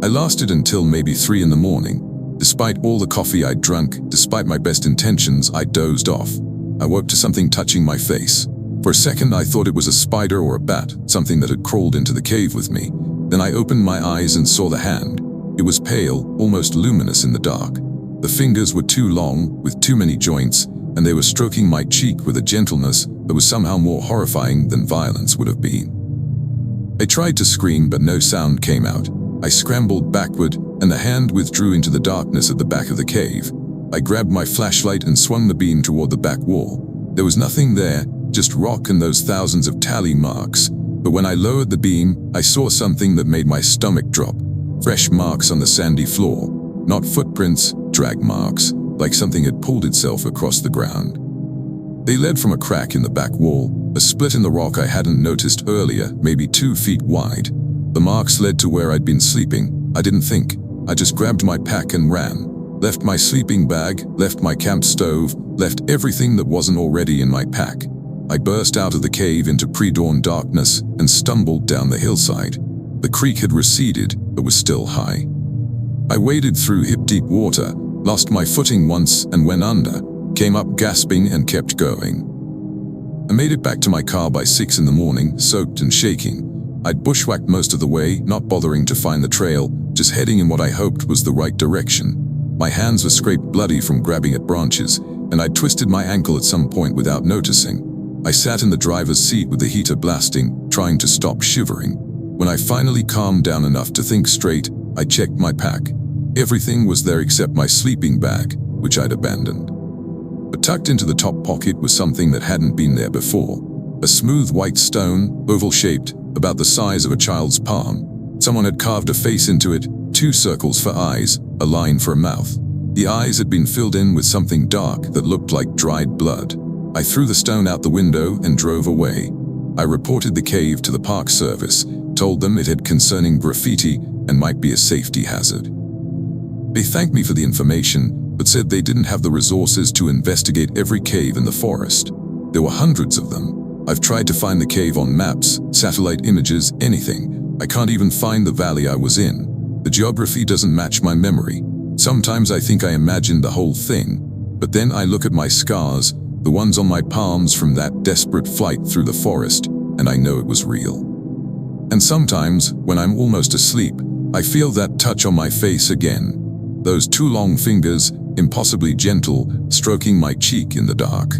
I lasted until maybe 3 in the morning. Despite all the coffee I'd drunk, despite my best intentions, I dozed off. I woke to something touching my face. For a second, I thought it was a spider or a bat, something that had crawled into the cave with me. Then I opened my eyes and saw the hand. It was pale, almost luminous in the dark. The fingers were too long, with too many joints, and they were stroking my cheek with a gentleness that was somehow more horrifying than violence would have been. I tried to scream, but no sound came out. I scrambled backward, and the hand withdrew into the darkness at the back of the cave. I grabbed my flashlight and swung the beam toward the back wall. There was nothing there, just rock and those thousands of tally marks. But when I lowered the beam, I saw something that made my stomach drop. Fresh marks on the sandy floor. Not footprints, drag marks, like something had pulled itself across the ground. They led from a crack in the back wall, a split in the rock I hadn't noticed earlier, maybe 2 feet wide. The marks led to where I'd been sleeping. I didn't think. I just grabbed my pack and ran. Left my sleeping bag, left my camp stove, left everything that wasn't already in my pack. I burst out of the cave into pre-dawn darkness and stumbled down the hillside. The creek had receded, but was still high. I waded through hip-deep water, lost my footing once and went under, came up gasping and kept going. I made it back to my car by 6 in the morning, soaked and shaking. I'd bushwhacked most of the way, not bothering to find the trail, just heading in what I hoped was the right direction. My hands were scraped bloody from grabbing at branches, and I'd twisted my ankle at some point without noticing. I sat in the driver's seat with the heater blasting, trying to stop shivering. When I finally calmed down enough to think straight, I checked my pack. Everything was there except my sleeping bag, which I'd abandoned. But tucked into the top pocket was something that hadn't been there before. A smooth white stone, oval-shaped, about the size of a child's palm. Someone had carved a face into it, 2 circles for eyes, a line for a mouth. The eyes had been filled in with something dark that looked like dried blood. I threw the stone out the window and drove away. I reported the cave to the Park Service, told them it had concerning graffiti and might be a safety hazard. They thanked me for the information, but said they didn't have the resources to investigate every cave in the forest. There were hundreds of them. I've tried to find the cave on maps, satellite images, anything. I can't even find the valley I was in. The geography doesn't match my memory. Sometimes I think I imagined the whole thing, but then I look at my scars, the ones on my palms from that desperate flight through the forest, and I know it was real. And sometimes, when I'm almost asleep, I feel that touch on my face again. Those two long fingers, impossibly gentle, stroking my cheek in the dark.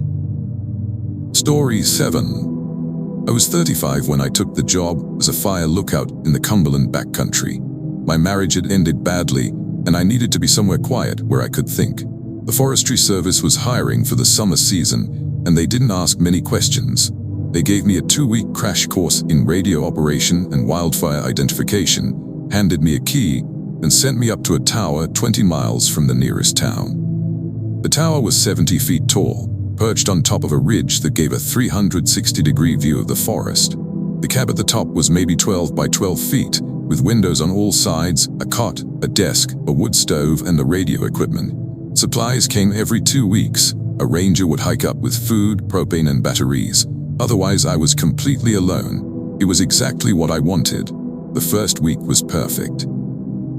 Story 7. I was 35 when I took the job as a fire lookout in the Cumberland Backcountry. My marriage had ended badly, and I needed to be somewhere quiet where I could think. The Forestry Service was hiring for the summer season, and they didn't ask many questions. They gave me a 2-week crash course in radio operation and wildfire identification, handed me a key, and sent me up to a tower 20 miles from the nearest town. The tower was 70 feet tall, perched on top of a ridge that gave a 360-degree view of the forest. The cab at the top was maybe 12 by 12 feet, with windows on all sides, a cot, a desk, a wood stove, and the radio equipment. Supplies came every 2 weeks. A ranger would hike up with food, propane, and batteries. Otherwise, I was completely alone. It was exactly what I wanted. The first week was perfect.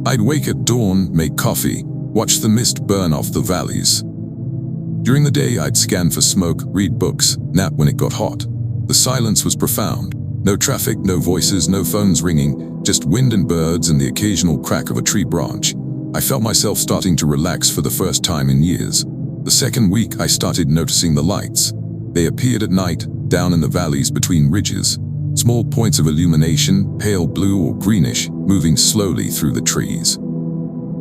I'd wake at dawn, make coffee, watch the mist burn off the valleys. During the day, I'd scan for smoke, read books, nap when it got hot. The silence was profound. No traffic, no voices, no phones ringing, just wind and birds and the occasional crack of a tree branch. I felt myself starting to relax for the first time in years. The second week, I started noticing the lights. They appeared at night, down in the valleys between ridges. Small points of illumination, pale blue or greenish, moving slowly through the trees.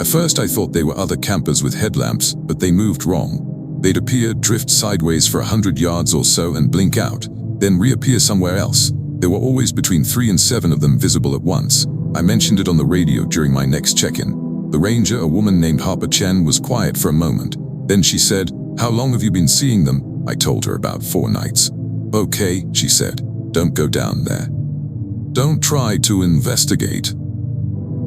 At first I thought they were other campers with headlamps, but they moved wrong. They'd appear, drift sideways for 100 yards or so and blink out, then reappear somewhere else. There were always between 3 and 7 of them visible at once. I mentioned it on the radio during my next check-in. The ranger, a woman named Harper Chen, was quiet for a moment. Then she said, "How long have you been seeing them?" I told her about 4 nights. "Okay," she said. "Don't go down there. Don't try to investigate.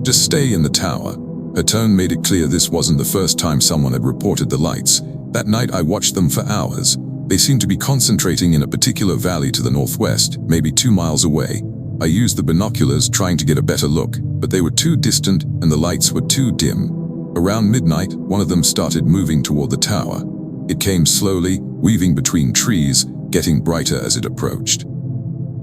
Just stay in the tower." Her tone made it clear this wasn't the first time someone had reported the lights. That night I watched them for hours. They seemed to be concentrating in a particular valley to the northwest, maybe 2 miles away. I used the binoculars trying to get a better look, but they were too distant and the lights were too dim. Around midnight, one of them started moving toward the tower. It came slowly, weaving between trees, getting brighter as it approached.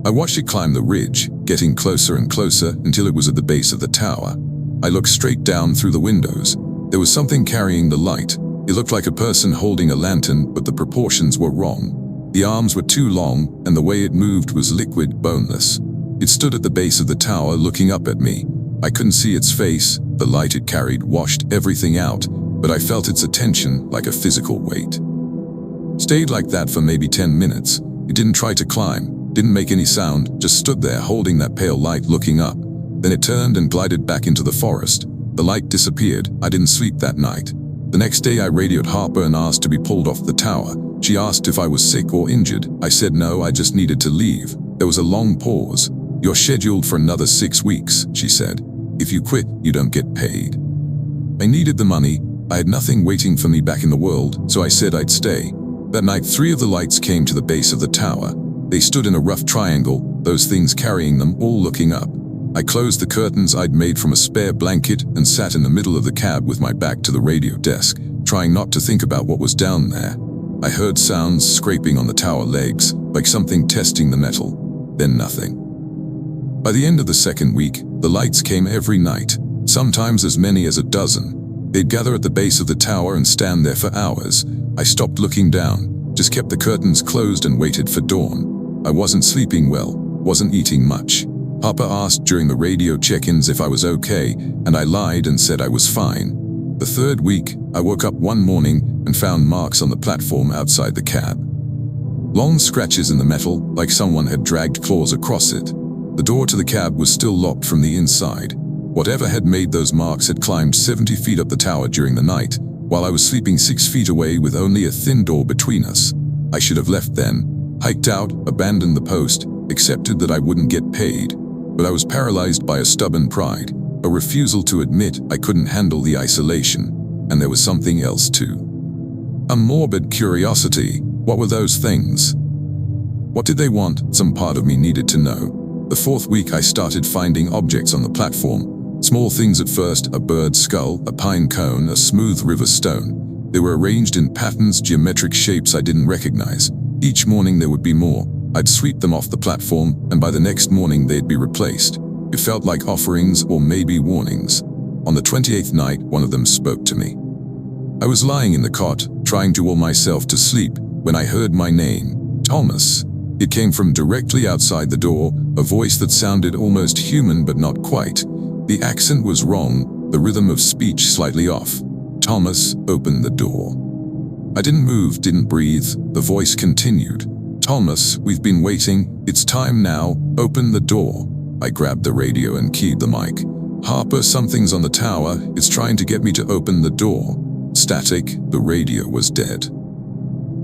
I watched it climb the ridge, getting closer and closer until it was at the base of the tower. I looked straight down through the windows. There was something carrying the light. It looked like a person holding a lantern, but the proportions were wrong. The arms were too long, and the way it moved was liquid, boneless. It stood at the base of the tower looking up at me. I couldn't see its face. The light it carried washed everything out, but I felt its attention like a physical weight. Stayed like that for maybe 10 minutes. It didn't try to climb, didn't make any sound, just stood there holding that pale light looking up. Then it turned and glided back into the forest. The light disappeared. I didn't sleep that night. The next day I radioed Harper and asked to be pulled off the tower. She asked if I was sick or injured. I said no, I just needed to leave. There was a long pause. "You're scheduled for another 6 weeks, she said. "If you quit, you don't get paid." I needed the money. I had nothing waiting for me back in the world, so I said I'd stay. That night 3 of the lights came to the base of the tower. They stood in a rough triangle, those things carrying them, all looking up. I closed the curtains I'd made from a spare blanket and sat in the middle of the cab with my back to the radio desk, trying not to think about what was down there. I heard sounds scraping on the tower legs, like something testing the metal. Then nothing. By the end of the second week, the lights came every night, sometimes as many as a dozen. They'd gather at the base of the tower and stand there for hours. I stopped looking down, just kept the curtains closed and waited for dawn. I wasn't sleeping well, wasn't eating much. Harper asked during the radio check-ins if I was okay, and I lied and said I was fine. The third week, I woke up one morning and found marks on the platform outside the cab. Long scratches in the metal, like someone had dragged claws across it. The door to the cab was still locked from the inside. Whatever had made those marks had climbed 70 feet up the tower during the night, while I was sleeping 6 feet away with only a thin door between us. I should have left then, hiked out, abandoned the post. accepted that I wouldn't get paid, but I was paralyzed by a stubborn pride, a refusal to admit I couldn't handle the isolation, and there was something else too. A morbid curiosity. What were those things? What did they want? Some part of me needed to know. The fourth week I started finding objects on the platform. Small things at first, a bird's skull, a pine cone, a smooth river stone. They were arranged in patterns, geometric shapes I didn't recognize. Each morning there would be more. I'd sweep them off the platform, and by the next morning they'd be replaced. It felt like offerings or maybe warnings. On the 28th night, one of them spoke to me. I was lying in the cot, trying to will myself to sleep, when I heard my name, Thomas. It came from directly outside the door, a voice that sounded almost human but not quite. The accent was wrong, the rhythm of speech slightly off. Thomas, open the door. I didn't move, didn't breathe. The voice continued. Thomas, we've been waiting. It's time now. Open the door. I grabbed the radio and keyed the mic. Harper, something's on the tower. It's trying to get me to open the door. Static, the radio was dead.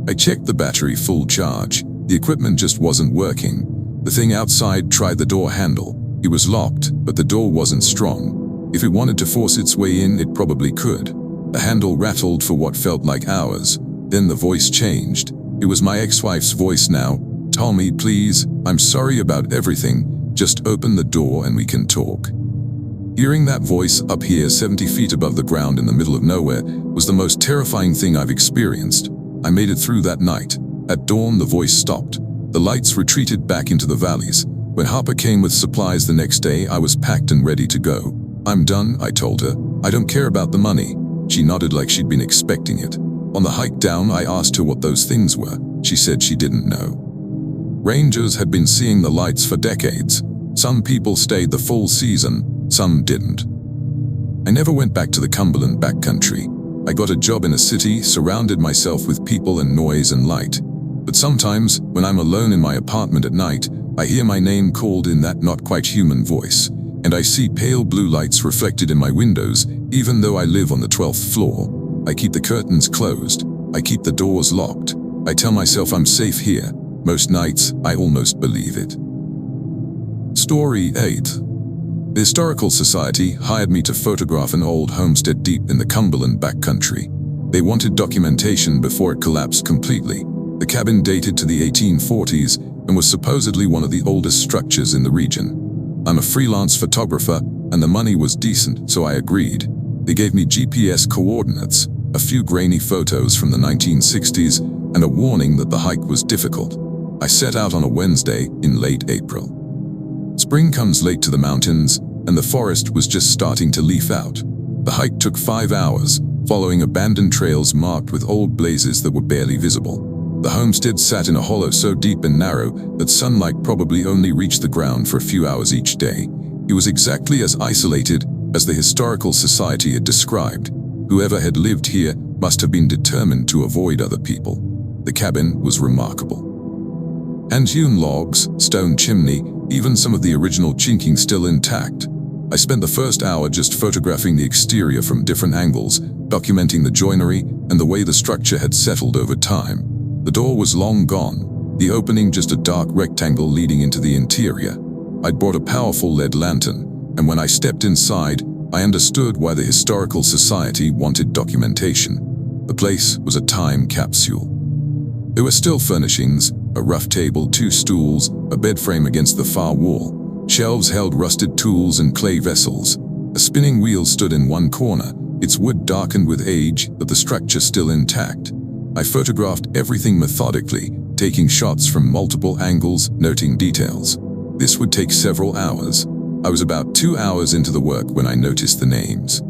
I checked the battery, full charge. The equipment just wasn't working. The thing outside tried the door handle. It was locked, but the door wasn't strong. If it wanted to force its way in, it probably could. The handle rattled for what felt like hours. Then the voice changed. It was my ex-wife's voice now. Tommy, please, I'm sorry about everything. Just open the door and we can talk. Hearing that voice up here 70 feet above the ground in the middle of nowhere was the most terrifying thing I've experienced. I made it through that night. At dawn, the voice stopped. The lights retreated back into the valleys. When Harper came with supplies the next day, I was packed and ready to go. I'm done, I told her. I don't care about the money. She nodded like she'd been expecting it. On the hike down, I asked her what those things were. She said she didn't know. Rangers had been seeing the lights for decades. Some people stayed the full season, some didn't. I never went back to the Cumberland Backcountry. I got a job in a city, surrounded myself with people and noise and light. But sometimes, when I'm alone in my apartment at night, I hear my name called in that not quite human voice, and I see pale blue lights reflected in my windows, even though I live on the 12th floor. I keep the curtains closed. I keep the doors locked. I tell myself I'm safe here. Most nights, I almost believe it. Story 8. The Historical Society hired me to photograph an old homestead deep in the Cumberland Backcountry. They wanted documentation before it collapsed completely. The cabin dated to the 1840s and was supposedly one of the oldest structures in the region. I'm a freelance photographer, and the money was decent, so I agreed. They gave me GPS coordinates, a few grainy photos from the 1960s, and a warning that the hike was difficult. I set out on a Wednesday in late April. Spring comes late to the mountains, and the forest was just starting to leaf out. The hike took 5 hours, following abandoned trails marked with old blazes that were barely visible. The homestead sat in a hollow so deep and narrow that sunlight probably only reached the ground for a few hours each day. It was exactly as isolated as the Historical Society had described. Whoever had lived here must have been determined to avoid other people. The cabin was remarkable. Hand-hewn logs, stone chimney, even some of the original chinking still intact. I spent the first hour just photographing the exterior from different angles, documenting the joinery and the way the structure had settled over time. The door was long gone, the opening just a dark rectangle leading into the interior. I'd brought a powerful lead lantern, and when I stepped inside, I understood why the Historical Society wanted documentation. The place was a time capsule. There were still furnishings, a rough table, 2 stools, a bed frame against the far wall. Shelves held rusted tools and clay vessels. A spinning wheel stood in one corner, its wood darkened with age, but the structure still intact. I photographed everything methodically, taking shots from multiple angles, noting details. This would take several hours. I was about 2 hours into the work when I noticed the names.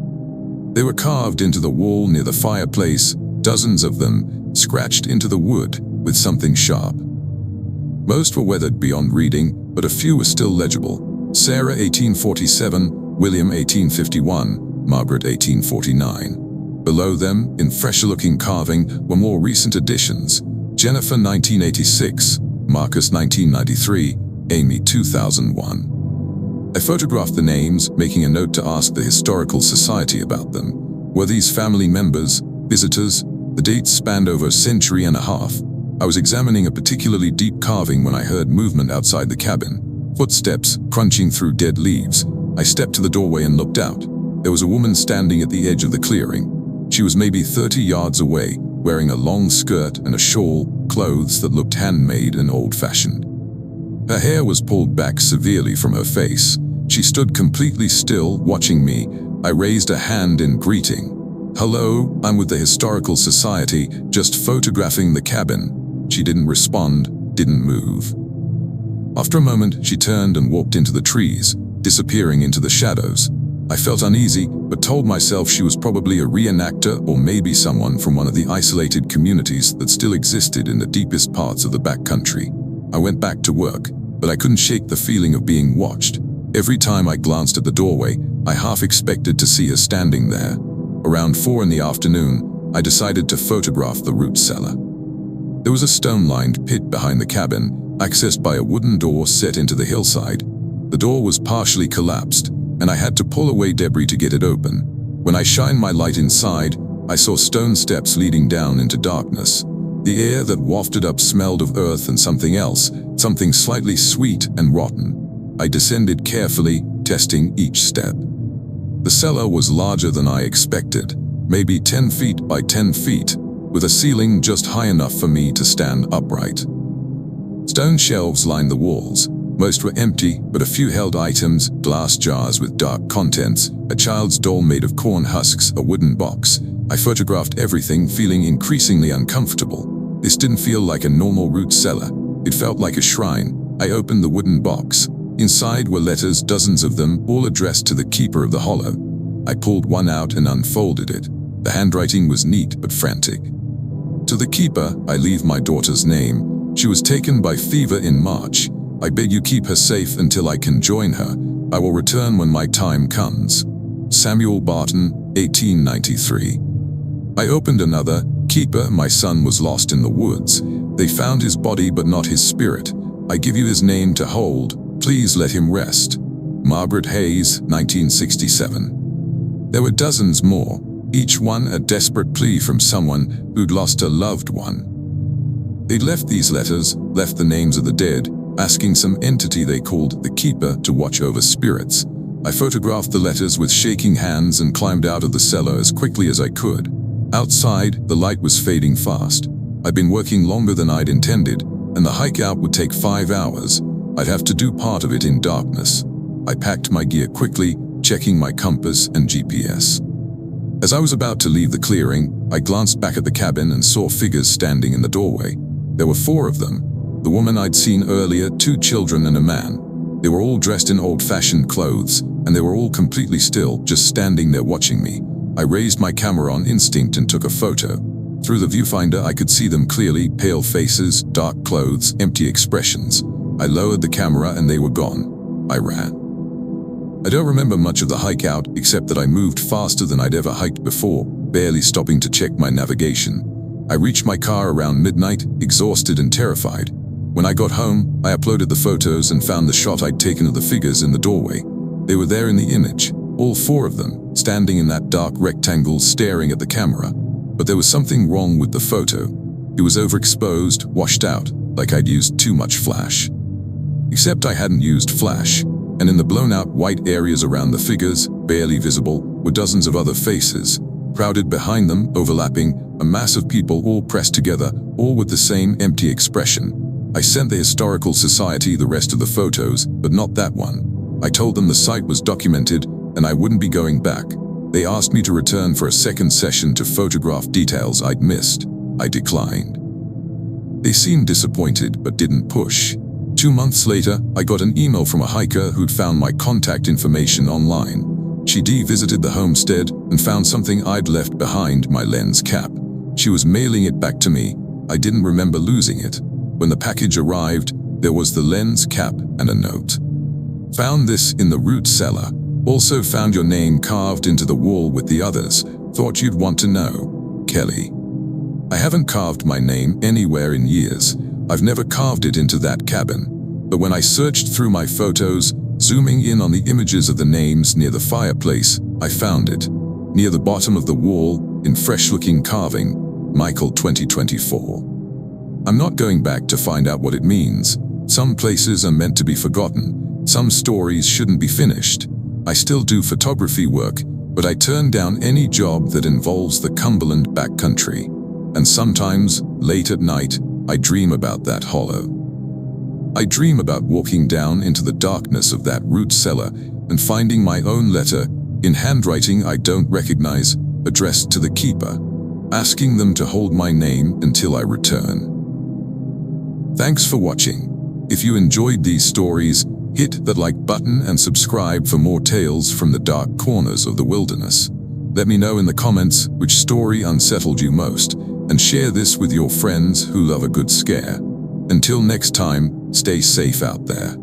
They were carved into the wall near the fireplace, dozens of them, scratched into the wood with something sharp. Most were weathered beyond reading, but a few were still legible. Sarah 1847, William 1851, Margaret 1849. Below them, in fresher-looking carving, were more recent additions. Jennifer 1986, Marcus 1993, Amy 2001. I photographed the names, making a note to ask the Historical Society about them. Were these family members, visitors? The dates spanned over a century and a half. I was examining a particularly deep carving when I heard movement outside the cabin. Footsteps crunching through dead leaves. I stepped to the doorway and looked out. There was a woman standing at the edge of the clearing. She was maybe 30 yards away, wearing a long skirt and a shawl, clothes that looked handmade and old-fashioned. Her hair was pulled back severely from her face. She stood completely still, watching me. I raised a hand in greeting. "Hello, I'm with the Historical Society, just photographing the cabin." She didn't respond, didn't move. After a moment, she turned and walked into the trees, disappearing into the shadows. I felt uneasy, but told myself she was probably a reenactor or maybe someone from one of the isolated communities that still existed in the deepest parts of the backcountry. I went back to work, but I couldn't shake the feeling of being watched. Every time I glanced at the doorway, I half expected to see her standing there. Around 4 in the afternoon, I decided to photograph the root cellar. There was a stone-lined pit behind the cabin, accessed by a wooden door set into the hillside. The door was partially collapsed, and I had to pull away debris to get it open. When I shined my light inside, I saw stone steps leading down into darkness. The air that wafted up smelled of earth and something else, something slightly sweet and rotten. I descended carefully, testing each step. The cellar was larger than I expected, maybe 10 feet by 10 feet, with a ceiling just high enough for me to stand upright. Stone shelves lined the walls. Most were empty, but a few held items, glass jars with dark contents, a child's doll made of corn husks, a wooden box. I photographed everything, feeling increasingly uncomfortable. This didn't feel like a normal root cellar. It felt like a shrine. I opened the wooden box. Inside were letters, dozens of them, all addressed to the keeper of the hollow. I pulled one out and unfolded it. The handwriting was neat but frantic. To the keeper, I leave my daughter's name. She was taken by fever in March. I beg you keep her safe until I can join her. I will return when my time comes. Samuel Barton, 1893. I opened another. Keeper, my son was lost in the woods. They found his body but not his spirit. I give you his name to hold. Please let him rest. Margaret Hayes, 1967. There were dozens more, each one a desperate plea from someone who'd lost a loved one. They'd left these letters, left the names of the dead, asking some entity they called the Keeper to watch over spirits. I photographed the letters with shaking hands and climbed out of the cellar as quickly as I could. Outside, the light was fading fast. I'd been working longer than I'd intended, and the hike out would take 5 hours. I'd have to do part of it in darkness. I packed my gear quickly, checking my compass and GPS. As I was about to leave the clearing, I glanced back at the cabin and saw figures standing in the doorway. There were 4 of them. The woman I'd seen earlier, 2 children and a man. They were all dressed in old-fashioned clothes, and they were all completely still, just standing there watching me. I raised my camera on instinct and took a photo. Through the viewfinder, I could see them clearly, pale faces, dark clothes, empty expressions. I lowered the camera and they were gone. I ran. I don't remember much of the hike out, except that I moved faster than I'd ever hiked before, barely stopping to check my navigation. I reached my car around midnight, exhausted and terrified. When I got home, I uploaded the photos and found the shot I'd taken of the figures in the doorway. They were there in the image, all 4 of them, standing in that dark rectangle staring at the camera. But there was something wrong with the photo. It was overexposed, washed out, like I'd used too much flash. Except I hadn't used flash, and in the blown-out white areas around the figures, barely visible, were dozens of other faces. Crowded behind them, overlapping, a mass of people all pressed together, all with the same empty expression. I sent the Historical Society the rest of the photos, but not that one. I told them the site was documented, and I wouldn't be going back. They asked me to return for a second session to photograph details I'd missed. I declined. They seemed disappointed, but didn't push. 2 months later, I got an email from a hiker who'd found my contact information online. She'd visited the homestead and found something I'd left behind, my lens cap. She was mailing it back to me. I didn't remember losing it. When the package arrived, there was the lens cap and a note. Found this in the root cellar. Also found your name carved into the wall with the others. Thought you'd want to know. Kelly. I haven't carved my name anywhere in years. I've never carved it into that cabin. But when I searched through my photos, zooming in on the images of the names near the fireplace, I found it. Near the bottom of the wall, in fresh-looking carving, Michael 2024. I'm not going back to find out what it means. Some places are meant to be forgotten. Some stories shouldn't be finished. I still do photography work, but I turn down any job that involves the Cumberland Backcountry. And sometimes, late at night, I dream about that hollow. I dream about walking down into the darkness of that root cellar and finding my own letter, in handwriting I don't recognize, addressed to the keeper, asking them to hold my name until I return. Thanks for watching. If you enjoyed these stories, hit that like button and subscribe for more tales from the dark corners of the wilderness. Let me know in the comments which story unsettled you most, and share this with your friends who love a good scare. Until next time, stay safe out there.